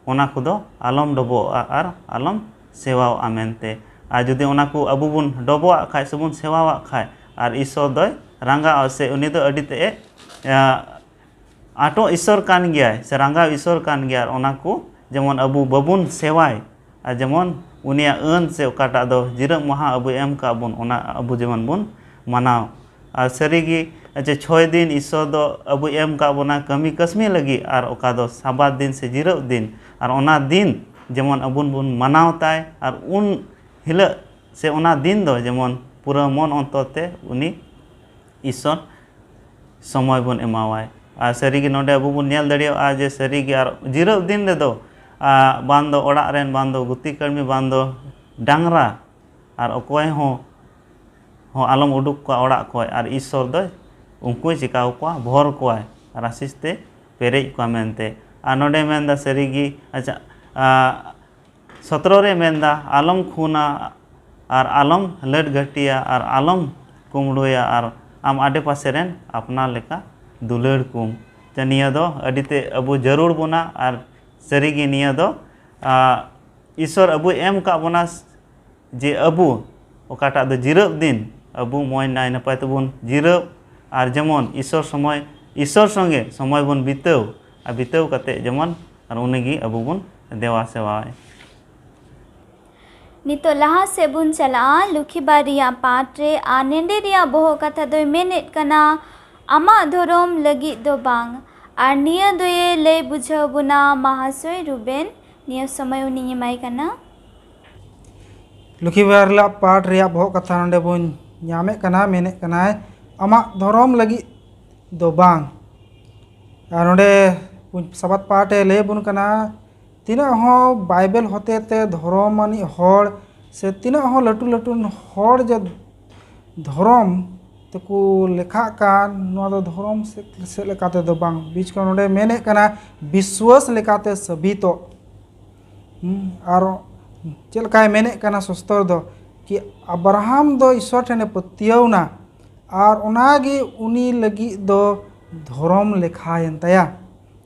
ओना को दो आलम डबो और आलम सेवाव आमेनते आ जुदी ओना को अबु बुन डबो खाय सबुन सेवाव खाय और ईश्वर दो रंगा से उनी दो अडिते आटो ईश्वर कान गया से रंगा ईश्वर कान गया ओना को जेमन अबु बबुन सेवाय और जेमन उनिया अन से ओकाटा दो जिरब महा अबु एम का बुन ओना अबु जेमन बुन मनाव और सरीगी अच्छा 6 दिन ईश्वर दो अबु एम का बोना कमी कस्मी लगी और ओका दो साबात दिन से जिरब दिन और ओना दिन जेमन अबुन बुन मनाव ताय और उन हिल से ओना दिन दो जेमन पूरा मन अंतते उनी ईश्वर समय बुन एमावाय और सरीगी नोडे अबु बुन नेल दड़िया जे सरीगी और जिरब दिन रे दो बांदो ओड़ा रेन बांदो गुती कर्मी बांदो डांगरा और अकोय हो आलम उडुक को ओड़ा को और ईश्वर दो उनको चिकाव को भर को और आशीषते पेरेज को मेनते और नोडे मेनदा सरीगी अच्छा 17 रे मेनदा आलम खूना और आलम लट घटिया और आलम कुमड़ोया और आम आडे पासे रेन अपना लेका दुलड़ कुम निया दो अडिते अबु जरूर बोना और सरीगी निया दो ईश्वर अबु एम का बोना जे अबु ओकाटा दो जिरब दिन अबु मोय नाय नपाय तबुन जिरब और जेमन ईश्वर समय ईश्वर संगे समय बन बिताव और बिताव कते जेमन और उनगी अबु बन देवा सेवाय नितो लहा से बुन चला लुखीबारिया पाठ रे आ नेंडे रिया बोहो कथा दो मेनेट कना आमा धोरोम लगी दो बांग और निया दोये लय बुझाव बुना महाशय रुबेन निया समय उनी यमाय कना लुखीबारिया पाठ रे बोहो कथा नंडे बुन ᱧᱟᱢᱮ ᱠᱟᱱᱟ ᱢᱮᱱᱮ ᱠᱟᱱᱟᱭ ᱟᱢᱟᱜ ᱫᱷᱚᱨᱚᱢ ᱞᱟᱹᱜᱤᱫ ᱫᱚ ᱵᱟᱝ ᱟᱨ ᱱᱚᱰᱮ ᱥᱟᱵᱟᱛ ᱯᱟᱴᱮ ᱞᱟᱹᱭ ᱵᱚᱱ ᱠᱟᱱᱟ ᱛᱤᱱᱟᱹᱜ ᱦᱚᱸ ᱵᱟᱭᱵᱮᱞ ᱦᱚᱛᱮᱛᱮ ᱫᱷᱚᱨᱚᱢᱟᱱᱤ ᱦᱚᱲ ᱥᱮ ᱛᱤᱱᱟᱹᱜ ᱦᱚᱸ ᱞᱟᱹᱴᱩ ᱞᱟᱹᱴᱩ ᱦᱚᱲ ᱡᱮ ᱫᱷᱚᱨᱚᱢ ᱛᱮᱠᱚ ᱞᱮᱠᱷᱟᱜ ᱠᱟᱱ ᱱᱚᱣᱟ ᱫᱚ ᱫᱷᱚᱨᱚᱢ ᱥᱮᱫ ᱞᱮᱠᱟᱛᱮ ᱫᱚ ᱵᱟᱝ ᱵᱤᱪ ᱠᱷᱚᱱ ᱱᱚᱰᱮ ᱢᱮᱱᱮ ᱠᱟᱱᱟ ᱵᱤᱥᱣᱟᱥ ᱞᱮᱠᱟᱛᱮ ᱥᱟᱵᱤᱛᱚ ᱟᱨ ᱪᱮᱫ ᱞᱮᱠᱟᱭ ᱢᱮᱱᱮ ᱠᱟᱱᱟ ᱥᱚᱥᱛᱚᱨ ᱫᱚ कि अब्राहम दो ईश्वर ठेने पतियवना और उनागे उनी लगी दो धर्म लेखायन तया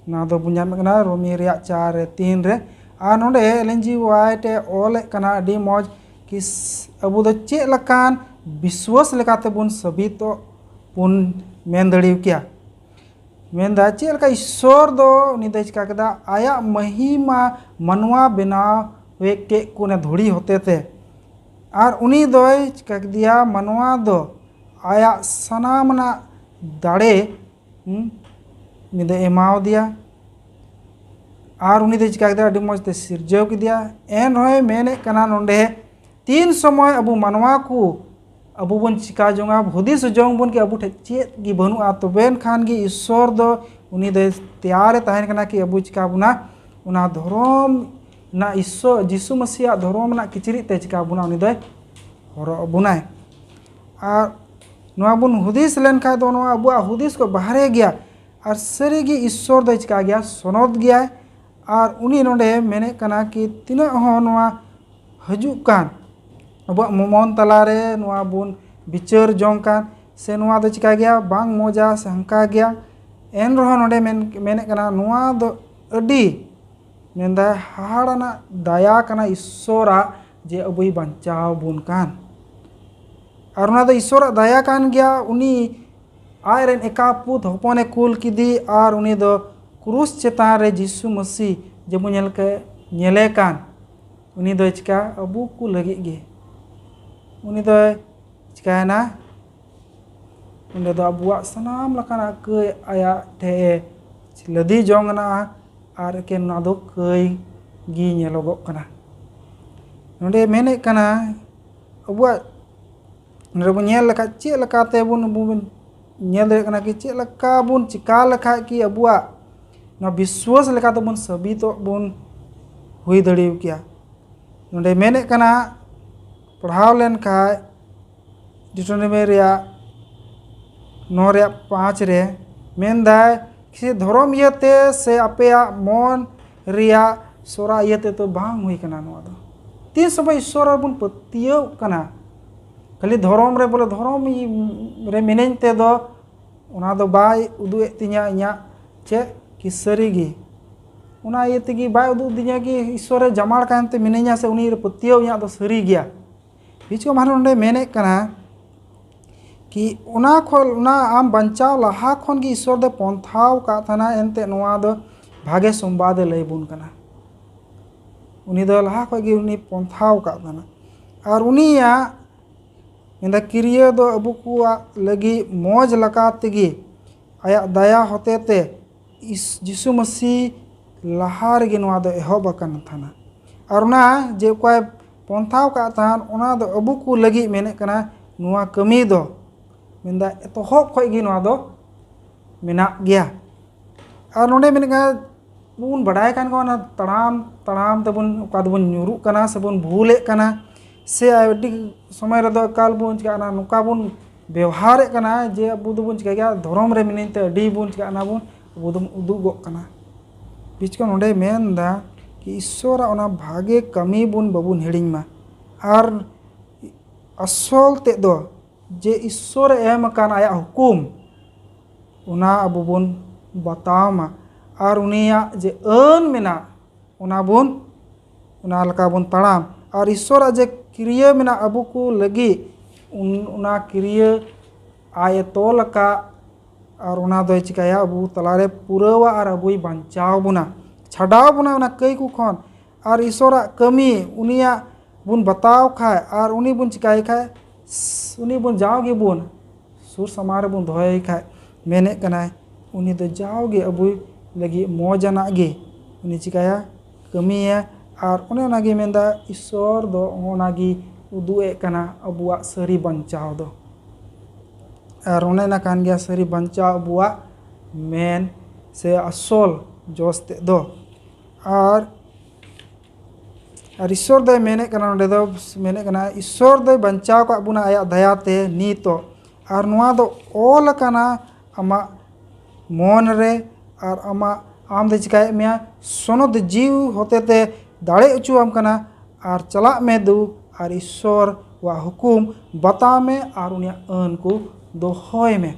ना दो बुझामे कना रोमी रे 4:3 रे आर नोंडे LNG ते ओले कना अडी मौज कि अबु दो चेक लकान विश्वास लेकाते बुन सभी तो बुन मेन दड़िव किया मेनदा चेक लका ईश्वर दो उनी दो चिका केदा आया महिमा मनवा बनाव वे के कुने धुड़ी होते थे आर उनी दो चिका दिया मनवा दो आया सनामना दाड़े उनी दो एमाव दिया आर उनी दो चिका केदा अडी मौज ते सिरजव के दिया एन रहे मेने कना नोंडे तीन समय अबु मनवा को अबु बन चिका जोंगा हुदिस जोंग बन के अबु ठे चेत गी बनुआ तो बेन खान गी ईश्वर दो उनी दो तैयार तहन कना कि अबु चिका बुना उना धर्म ना ईश्वर जिसु मसीह धर्म ना किचरी ते चिका बुना उनी दो हरो बुनाय आर नोआ बुन हुदिस लेन खा दो नोआ अबु हुदिस को बाहरे गया आर सरी गी ईश्वर दो चिका गया सोनोद गया आर उनी नोंडे मेने कना कि तिना हो नोआ हजुक कान अब मन तलारे नोआ बुन बिचार जोंग कान से नोआ दो चिका गया बांग मोजा से हंका गया एन रहो नोडे मेने कना नोआ दो अडी मेनदा हाड़ाना दया कना ईश्वरा जे अबुई बंचाव बुन कान और ना दो ईश्वरा दया कान गया उनी आयरन एकापुत हपने कुल किदी और उनी दो क्रूस चेतान रे जिसु मसीह जबु नेल के नेले कान उनी दो चिका अबु को लगी गे उनी दो चिकाना उनी दो अबुआ सनाम लकाना कई आया ठे लदी जोंगना आर के ना दो कई गी नेलोगो कना नोंडे मेने कना अबुआ नरबु नेल लका चे लकाते बुन नेल दे कना कि चे लका बुन चिका लखा कि अबुआ ना विश्वास लकाते बुन सभी तो बुन हुई दड़िव किया नोंडे मेने कना पढ़ाव लेन खाय डिटोनोमी रिया 9:5 रे मेनदाय किसी धर्म इयते से अपेया मन रिया सोरा इयते तो बांग हुई कना नोआ दो तीन समय ईश्वर बुन पतियो कना खाली धर्म रे बोले धर्म रे मिनेन ते दो उना दो बाय उदुए तिnya इnya चे कि सरीगी उना ये तेगी बाय उदु दिnya कि ईश्वर जमाड़ कानते मिनेnya से उनी रे पतियो इnya दो सरी गया बीच को मान नोंडे मेने कना कि उना खोल उना आम बंचाव लहा खन की ईश्वर दे पंथाव का थाना एनते नोआ दो भागे संवाद लय बुन कना उनी दो लहा खो की उनी पंथाव का थाना और उनिया इंदा किरिया दो अबु को लगी मौज लका तेगी आया दया होते ते इस जिसु मसीह लहार गे नोआ दो एहब कन थाना और ना जे कोई पंथाव का थान उना दो अबु को लगी मेने कना नोआ कमी दो मेंदा तो हक खोय गी नोआ दो मेना गया और नोंडे मेने का बुन बड़ाय कान को ना तड़ाम तड़ाम ते बुन का बुन न्यूरु कना से बुन भूले कना से आडी समय रे दो काल बुन चिका नुका बुन व्यवहार कना जे अबु दो बुन चिका गया धर्म रे मिने ते अडी बुन चिका ना बुन अबु दो उदुगो कना बीच को नोंडे मेनदा कि ईश्वर ओना भागे कमी बुन बबुन हिड़िंग मा और असल ते दो जे ईश्वर एम कान आया हुकुम उना अबु बुन बताव मा और उनिया जे अन मेना उना बुन उना लका बुन तड़ाम और ईश्वर जे क्रिया मेना अबु को लगी उना क्रिया आए तो लका और उना दो चिकाया अबु तलारे पुरवा और अबुई बंचाव बुना छाड़ाव बुना उना कई को खन और ईश्वर कमी उनिया बुन बताव खाए और उनी बुन चिकाई खाए उनी बुन जाओगे बुन सुर समारे बुन धोए खाए मेने कनाय उनी दो जाओगे अबुई लगी मौजना गे उनी चिकाया कमी है और उन्हें नागी मेंदा ईश्वर दो नागी उदुए कना अबुआ सरी बंचाव दो और उन्हें ना कान गया सरी बंचाव अबुआ मेन से असल जोस्ते दो और ईश्वर दो मेने कना नोंडे दो मेने कना ईश्वर दो बंचाव का बुना आया दयाते नीतो और नुआ दो ओल कना अमा मन रे और अमा आम दे चिकाय मिया सोनद जीव होते ते दाड़े उचू आम कना और चला में दू और ईश्वर वा हुकुम बता में और उनिया अन को दोहोय में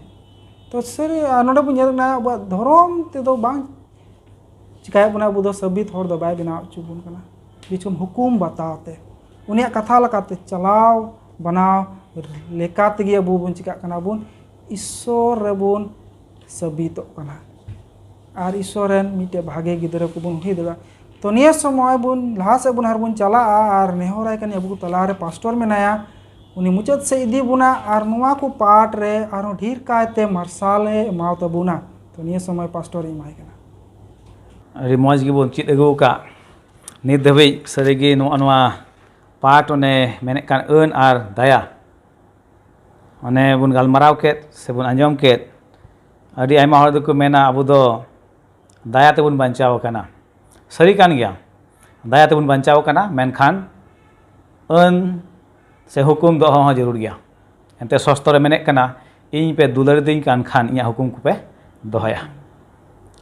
तो सर नोडे बुन ना धर्म ते दो बांग चिकाय बुना अबू दो सबित होड़ दो बाय बनाव चुबुन कना बिचुम हुकुम बतावते उनिया कथा लकाते चलाव बनाव लेकाते गे अबू बुन चिका कना बुन ईश्वर रेबुन सबित कना और ईश्वरन मिटे भागे गिदरा को बुन हुई दगा तो निया समय बुन लहा से बुन हर बुन चला और नेहराय कन अबू तलारे पास्टर मेनाया उनी मुचाद से इदी बुना और नुआ को पाठ रे और ढेर कायते मार्शाल एमाव तबुना तो निया समय पास्टर इमाय कना अरे मौज की बोन चित अगू का नित धबे सरिगे नोआ पाठ ओने मेने कान अन और दया ओने बुन गालमाराव केत से बुन आंजम केत अड़ी आयमा हर दको मेना अबू दो दया ते बुन बंचाव कना सरी कान गया दया ते बुन बंचाव कना मेनखान अन से हुकुम दो हो जरूर गया एंते सस्तर मेने कना इन पे दुलर दिन कान खान इया हुकुम को पे दोहया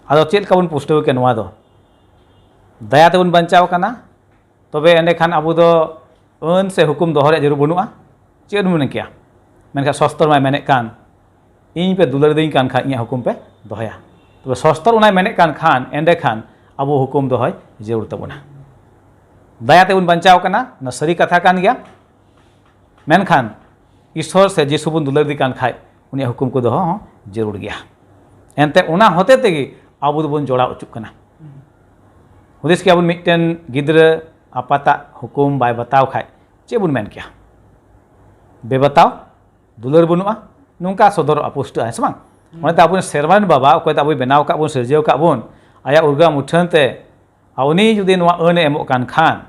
आदो चेल का बुन पुष्टव के नवा दो दया ते बुन बंचाव कना तबे एंडे खान अबू दो अन से हुकुम दोहर जरूर बनुआ चेद मन क्या मेनखा सस्तर मा मेने कान इन पे दुलर दिन कान खान इया हुकुम पे दोहया तबे सस्तर उनाय मेने कान खान एंडे खान अबू हुकुम दोहय जरूर तबुना दया ते बुन बंचाव कना न सरी कथा कान गया मेनखान ईश्वर से जीसु बुन दुलर दी कान खाय उनी हुकुम को दोह जरूर गया एनते उना होते तेगी अबू दोबुन जोड़ा उचुक कना हुदिस के अबुन मिटन गिद्र आपाता हुकुम बाय बताव खाय चे बुन मेन क्या बेबताव दुलर बुनुआ नुंका सदर अपुष्ट है समान ओनेते अबुन सेरमान बाबा ओकयते अबुय बेनाव का बुन सिरजेव का बुन आया उर्गा मुठनते उनी जुदी नुआ अन एमो कान खान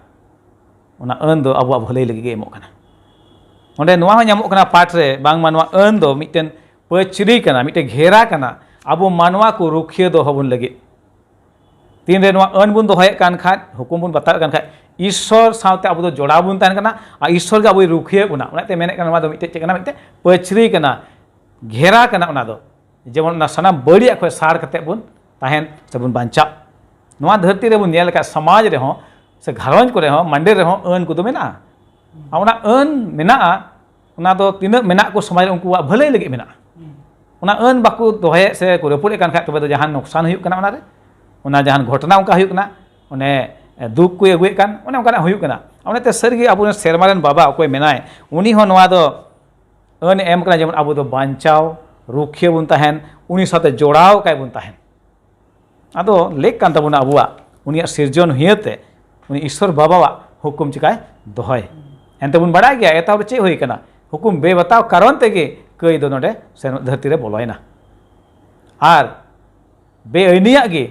उना अन दो अबुआ भलाई लगी गे एमो कना ओंडे नुआ हो ᱧᱟᱢᱚᱜ कना पाठ रे बांग मानवा अन दो मिटन पचरी कना मिटे घेरा कना अबो मानवा को रुखिया दो हबुन लगी तीन रे नुआ अन बुन दोहय कान खान हुकुम बुन बताव कान खान ईश्वर सावते अबो दो जोड़ा बुन तान कना आ ईश्वर का अबो रुखिया बुना उनाते मेने कना नुआ दो मिटे चे कना मिटे पचरी कना घेरा कना उना दो जेमन ना सना बड़ी अखय सार कते बुन ताहेन से बुन बांचा नुआ धरती रे बुन नेल का समाज रे हो से घरवंज को रे हो मंडे रे हो अन को दो मेना उना अन मेना उना दो तीन मेना को समाज उनको भले लगे मेना उना अन बाकू दोहे से को रपुड़े कान खा तबे दो जहान नुकसान हुयुक कना उना रे उना जहान घटना उनका हुयुक ना उने दुख को अगुए कान उने उनका हुयुक कना उनेते सरगी अबु सेरमारन बाबा अकोय मेनाय उनी हो नवा दो अन एम कना जेमन अबु दो बांचाव रुखिया बुन ताहेन उनी साथे जोड़ाव काय बुन ताहेन आदो लेक कान तबुना अबुआ उनिया सिरजन हियते उनी ईश्वर बाबावा हुकुम चिकाय दोहय एनते बुन बड़ा गया एता चे हुई कना हुकुम बे बताव कारण तेगे कई दो नोडे से धरती रे बोलयना आर बे अनिया गे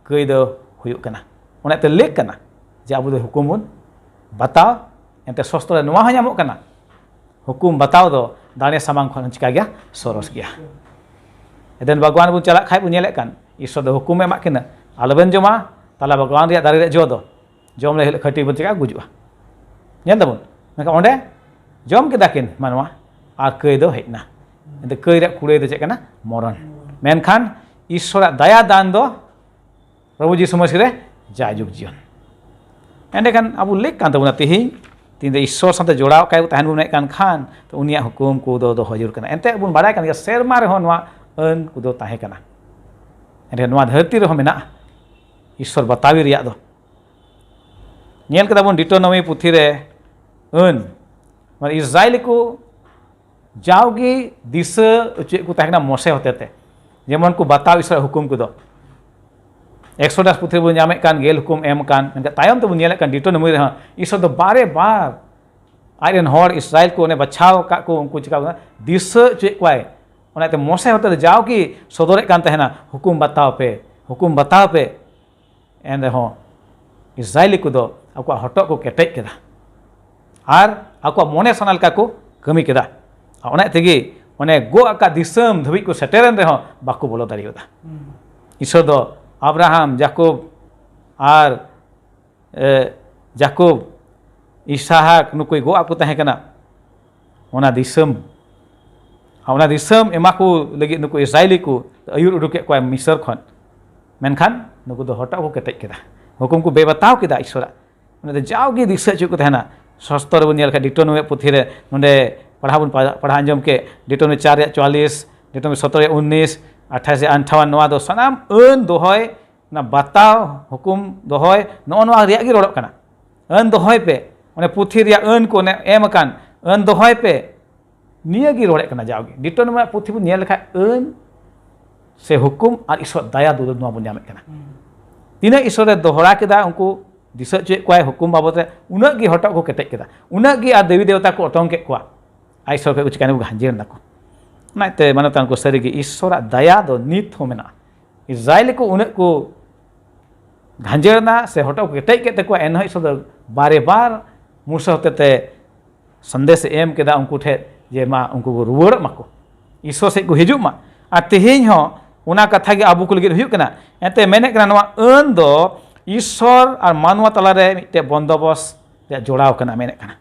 कई दो हुयुक कना उनाते लेक कना जे अबु दो हुकुम बुन बताव एनते सस्त्र नवा हो ᱧᱟᱢᱚᱜ कना हुकुम बताव दो दाने सामांग खन चिका गया सरस गया एदेन भगवान बुन चला खाय बुन नेले कान ईश्वर दो हुकुम एमा किना आलबेन जमा ताला भगवान रे दारे रे जो दो जम ले खटी बुन चिका गुजुआ नेल दबुन मेका ओंडे जम के दाकिन मानवा आर कई दो हेजना एते कई रे कुड़े दो चेकना मरण मेनखान ईश्वर दया दान दो प्रभु जीसु मसीह रे जाजुग जीवन एंडे कान अबु लेक कान तबुना तिहि तीन दे ईश्वर साथे जोड़ाव काय ताहन बुन कान खान तो उनिया हुकुम को दो हजूर कना एंते बुन बाड़ाय कान सेरमा रे हो नवा अन को दो ताहे कना एंडे नवा धरती रे हो मेना ईश्वर बतावी रिया दो नेल कदा बुन डिटोनोमी पुथी रे अन माने इस्राएल को जाओगी दिशा चे को ताहना मोसे होतेते जेमन को बताव ईश्वर हुकुम को दो एक्सोडस पुथी बुन ᱧᱟᱢᱮ कान गेल हुकुम एम कान मेनका तायम तो बुन नेले कान डिटोनोमी रे ईश्वर दो बारे बार आयरन हॉर इस्राएल को ने बचाव का को उनको चिका दिशा चे क्वाय ओनाते मोसे होते जाओगी सदरे कान ताहना हुकुम बताव पे एन रे हो इस्राएल को दो ako hotok ko ketek keda ar ako mone sanal ka ko kami keda ona tegi one go aka disam dhabi ko seteren reho bako bolo dariyota ईश्वर दो अब्राहम जाकोब और जाकोब इसहाक नुकोय गो आपको तहे कना ओना दिसम एमा को लगी नुको इस्राएली को अयुर उडुके को मिस्र खन मेनखान नुको दो हटक को केटेज केदा हुकुम को बेबताव केदा ईश्वरा उन्हें जाओगी दिशा चुक तहना सस्तर बन नेल का डिटोनोमी पुथी रे नोंडे पढ़ा अंजम के डिटोनोमी 4:44 डिटोनोमी 17:19 28 से 58 नवा दो सनाम अन दोहय ना बताओ हुकुम दोहय नोआ रिया गी रोड़क कना अन दोहय पे ओने पुथी रिया अन को ने एम अकान अन दोहय पे निया गी रोड़े कना जाओगे डिटोनोमी पुथी बन नेल लेखा अन से हुकुम और ईश्वर दया दो नोआ बन जामे कना तीना ईश्वर दोहरा केदा उनको दिशा चुए कोई हुकुम बाबत उना गी हटक को केटेज केदा उना गी आ देवी देवता को अटोंग के कोआ आ ईश्वर के चिकाने को हाजिर ना को नाते मानतान को सरी गी ईश्वर दया दो नित हो मेना इज़राइल को उन्हें को घंजेरना से हटो केटेज के तक एन ईश्वर बारे बार मूसा होते ते संदेश एम केदा उनको ठे जे मा उनको को रुवाड़ माको ईश्वर से को हिजुग मा आ तेहेñ हो उना कथा गे आबू को लगे हुयुग कना एते मेने कना नवा अन दो ईश्वर और मानवा तलारे मिटे बंदोबस्त जोड़ाव कना मेने कना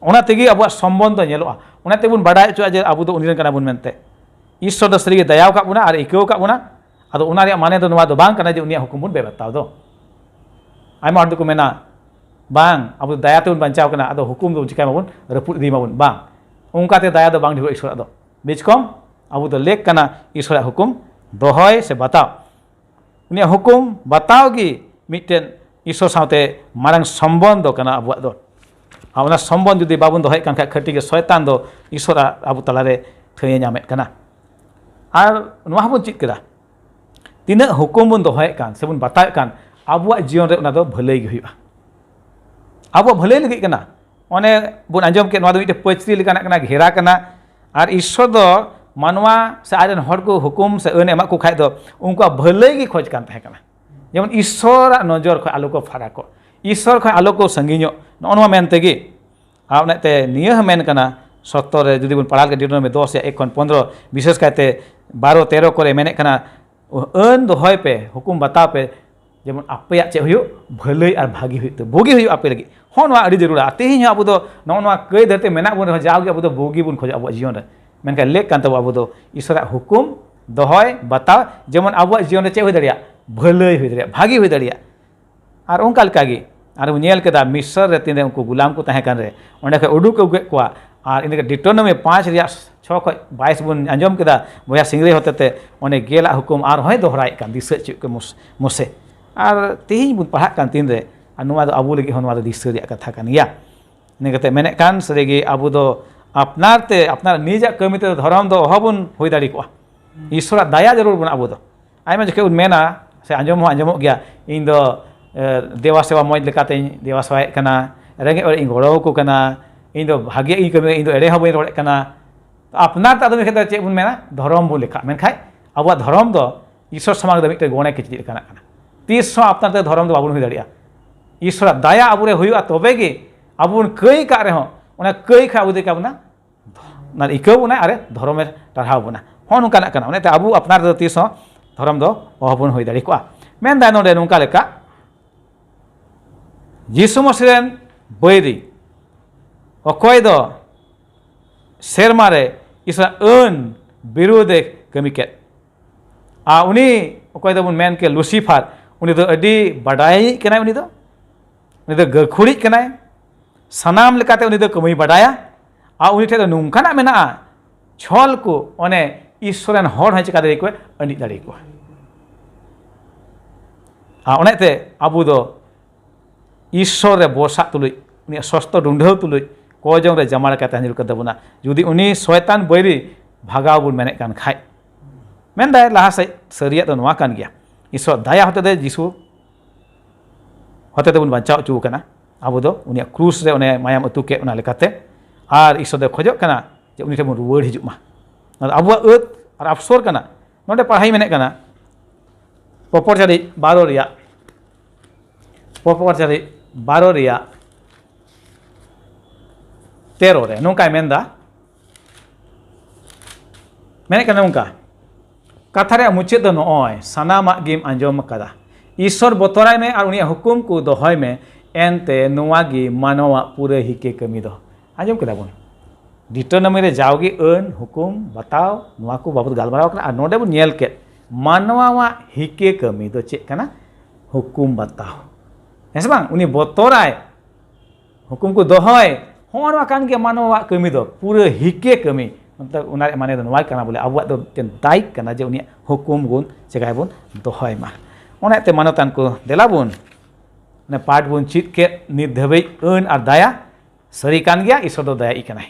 उना तेगी अब सम्बन्ध नेलोआ उना तेबुन बाडाय चुआ जे आबू दो उनिरन कना बुन मेनते ईश्वर दो सरीगे दयाव का बुना और इकेव का बुना अदो उना रे माने दो नवा दो बांग कना जे उनिया हुकुम बुन बेबताव दो आयमा हड़ को मेना बांग आबू दया तेबुन बंचाव कना अदो हुकुम दो चिकाय माबुन रपुद दी माबुन बांग उनका ते दया दो बांग ढिरो ईश्वर दो बिचकम आबू दो लेक कना ईश्वर हुकुम दोहय से बताओ उनिया हुकुम बताओगी मिटेन ईश्वर साथे मारंग सम्बन्ध कना आबू दो आउना सम्बन्ध जुदी बाबुन दोहय कान खटी के शयतान दो ईश्वर आबू तलारे थये नामे कना आर नोआ बन चित केदा तीना हुकुम बन दोहय कान से बन बताय कान आबू जीवन रे उना दो भलाई गे हुआ आबू भलाई लगी कना ओने बन आंजम के नोआ दो मिटे पचरी लेकाना कना घेरा कना आर ईश्वर दो मानवा से आजन हर को हुकुम से अन एमा को खाय दो उनका भलाई गे खोज कान तहे कना जेमन ईश्वर नजर खो आलो को फराक को ईश्वर खो आलो को संगिño नोआ मेन तेगी आ उनाते निया मेन कना सत्तर रे जुदी बन पढ़ाल के डिटोनोमी 10 या 1 खन 15 विशेष कायते 12 13 करे मेने कना अन दोहय पे हुकुम बताव पे जेमन आपया चे हुयो भलाई और भागी हुयो तो बोगी हुयो आपे लगी हो नोआ अड़ी जरूरा तेहिñ आबू दो नोआ कई धरते मेना बन जाओगे आबू दो बोगी बन खोज आबू जीवन रे मेनका लेक कान तब आबू दो ईश्वर हुकुम दोहय बताव जेमन आबू जीवन रे चे हुई दरिया भलाई हुई दरिया भागी हुई दरिया और उनका लकागी और नेल केदा मिस्र रे तीन उनको गुलाम को तहे कान रे ओंडे खे उडुक अगुए कोआ और इनके डिटोनोमी 5 रिया 6 खो 22 बन आंजम केदा बोया सिंगरे होते ते ओने गेला हुकुम और होय दोहराय कान दिस चुक के मुसे और तेहिñ बन पढ़ा कान तीन रे और नोआ दो आबू लगी होनवा दो दिस रिया कथा कान या नेगते मेने कान सरेगी आबू दो अपनार निजा कमिते धर्म दो हबुन होय दाड़ी कोआ ईश्वर दया जरूर बन आबू दो आयमा जखे उन मेना से आंजम गया इन दो देवा सेवा मौज लेकाते देवा सेवाए कना रेंगे और इन गड़ो को कना इन दो भाग्य इन कमी इन दो एड़े हबुन रोड़े कना अपनार ता दो मेखे चे बुन मेना धर्म बु लेखा मेनखाय आबुआ धर्म दो ईश्वर समाज दो मिटे गणे किचि कना कना तीस अपनार ते धर्म दो बाबुन हुई दाड़िया ईश्वर दया आबुरे हुयुआ तबे गे आबुन कई का रे हो ओना कई खा आबु देका बुना ना इको बुना अरे धर्म टारहाव बुना हो नुका कना ओने आबु अपनार दो तीस धर्म दो अहबुन हुई दाड़ी कोआ मेन दा नोडे नुका लेका यीशु मसीह बैरी अकय दो सेरमा रे ईश्वर अन बिरुदे कमी के आ उनी अकय दो बुन मेन के लुसिफर उनी दो अडी बडाई कनाय उनी दो गखुड़ी कनाय सनाम लेकाते उनी दो कमी बडाया आ उनी ठे दो नुंकाना मेना छल को ओने ईश्वरन हर है चिका दाड़ी को अनी दाड़ी को आ ओनेते आबू दो ईश्वर रे बसा तुलुई उनी स्वस्थ डुंढाव तुलुई कोजों रे जमा लेकाते हंजिल कर दबुना जुदी उनी शयतान बैरी भागाव बुन मेने कान खाय मेन दाय लाहा से सरिया दो नोआ कान गया ईश्वर दया होते दे जीसु होते बुन बचाव चू कना आबू दो उनी क्रूस रे उनी मायाम अतु के उना लेकाते और ईश्वर दे खोजो कना जे उनी ठेबुन रुवाड़ हिजुग मा आबुआ अत और अफसोर कना नोडे पढ़ाई मेने कना पपरचारी 12 रिया पपरचारी 12 रिया 13 रे नोंका मेनदा मेने कना नोंका कथा रे मुचाद दो नोय सानामा गिम आंजम कदा ईश्वर बतराय में और उनी हुकुम को दोहय में एनते नोआ गी मानवा पूरे हिके कमी दो आंजम कदा बुन डिटोनोमी रे जाओगी अन हुकुम बताओ नोआ को बाबत गालमाराव कना और नोडे बुन नेल के मानवा हिके कमी दो चेक कना हुकुम बताओ ऐसे बांग उनी बतराय हुकुम को दोहय होनवा कान के मानवा कमी दो पूरे हिके कमी मतलब उना माने दो नोआ कना बोले आबुआ दो तेन दायिक कना जे उनी हुकुम गुन चेकाय बुन दोहय मा onaते मानतान को देलाबुन ने पाठ बुन चित के नित धाबी अन और दया सरी कान गया ईश्वर दो दया इकनाय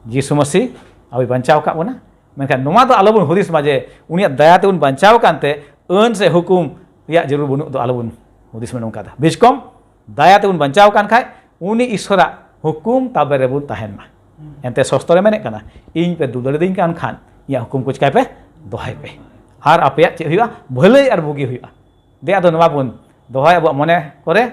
जीसु मसीह अबे बंचाव का बोना मेनखान नोमा दो आलोबुन हुदिस माजे उनिया दया ते उन बंचाव कानते अन से हुकुम या जरूर बुनु दो आलोबुन हुदिस में नोका दा बिचकम दया ते उन बंचाव कान खाय उनी ईश्वरा हुकुम ताबे रेबुन ताहेन मा एंते सस्तरे मेने कना इन पे दुदड़े दिन कान खान या हुकुम कुछ काय पे दोहाय पे और आपया चे हुआ भले और बुगी हुआ दे आदो नोमा बुन दोहाय अब मने करे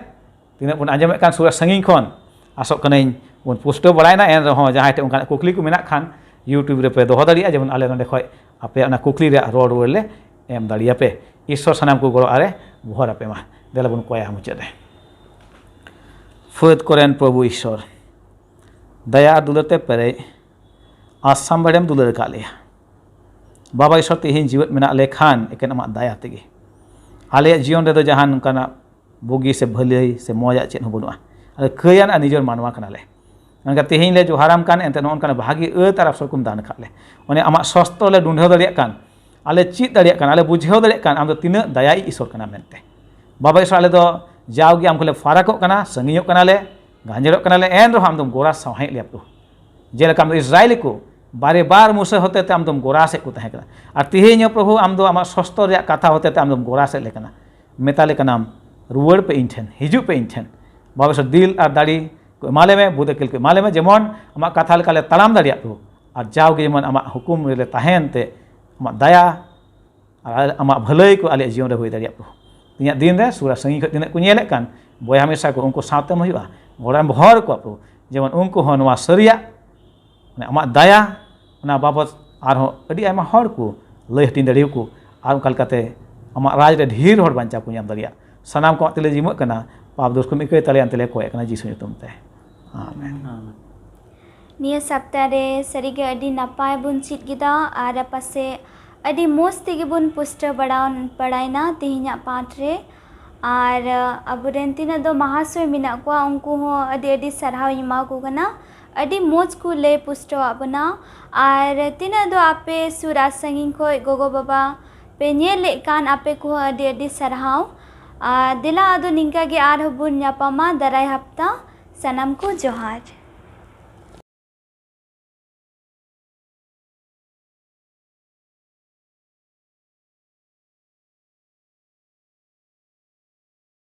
तिना बुन आंजमे कान सुरा संगिन खन आसक कनाइन बुन पुष्टो बड़ायना एन रहो जहां ते उनका कुकली को मेना खान यूट्यूब रे पे दोह दाड़िया जेमन आले नोंडे खय आपे ना कुकली रे रोड रोले एम दाड़िया पे ईश्वर सनाम को गड़ो आरे भर आपे मा देला बुन कोया मुचाद फुद करेन प्रभु ईश्वर दया दुलरते पेरे आसाम बड़ेम दुलर का लिया बाबा ईश्वर तेहिन जीवन मेना लेखान एकेन अमा दया तेगे आले जीवन रे जहां उनकाना बुगी से भलई से मजा चेन बनुआ अरे कयान आ निजर मानवा कनाले उनका तेहिन ले जो हराम कान एंते नोन कान भागी तार अवसर कुम दान खाले ओने अमा सस्तो ले ढूंढेव दड़िया कान आले चित दड़िया कान आले बुझेव दड़िया कान आम दो तीन दयाई ईश्वर कना मेनते बाबा ईश्वर आले दो जावगी आम को ले फाराको कना संगियो कनाले गांजरो कनाले एन रहो आम दम गोरा सहाय ले आपको जेलका आम इस्राएल को बारे बार मुसे होते ते आम दम गोरा से को तहे कना और तेहिन प्रभु आम दो आमा सस्तो रे कथा होते ते आम दम गोरा से लेकना मेताले कनाम रुवर पे इंठन हिजु पे इंठन बाबा ईश्वर दिल और दाड़ी को माले में बुदकिल को माले में जेमन आमा कथा लेकाले तड़ाम दाड़िया प्रभु और जावगे जेमन आमा हुकुम रे ताहेन ते आमा दया और आमा भलई को आले जीवन रे हुई दाड़िया प्रभु तिना दिन रे सुरा संगी को दिन को नेले कान बय हमेशा को उनको साथे में हुआ गोराम भर को प्रभु जेमन उनको हो नवा सरिया ने आमा दया ना बाबत आर हो अडी आमा हर को लय हटिन दाड़ियो को आर कलकाते आमा राज रे ढेर हर बांचा को नाम दाड़िया सनाम को तेले जिमो कना पाप दोष को मिके तले अंतले कोय कना जीसु nyutum te amen निया सप्ताह रे सरीगे अडी नपाय बुन चित गिदा आर पासे अडी मोस तेगे बुन पुष्ट बड़ाउन पढ़ाइना तेहिना पाठ रे आर अबरेन तिना दो महाशय मिना को उनको हो अडी अडी सरहाव इमा को कना अडी मोज को ले पुष्ट अपना आर तिना दो आपे सुरा संगिन को गोगो बाबा पे नेले कान आपे को अडी अडी सरहाव दिला आदो निंका गे आर हबुन न्यापामा दराय हफ्ता सनम को जोहार।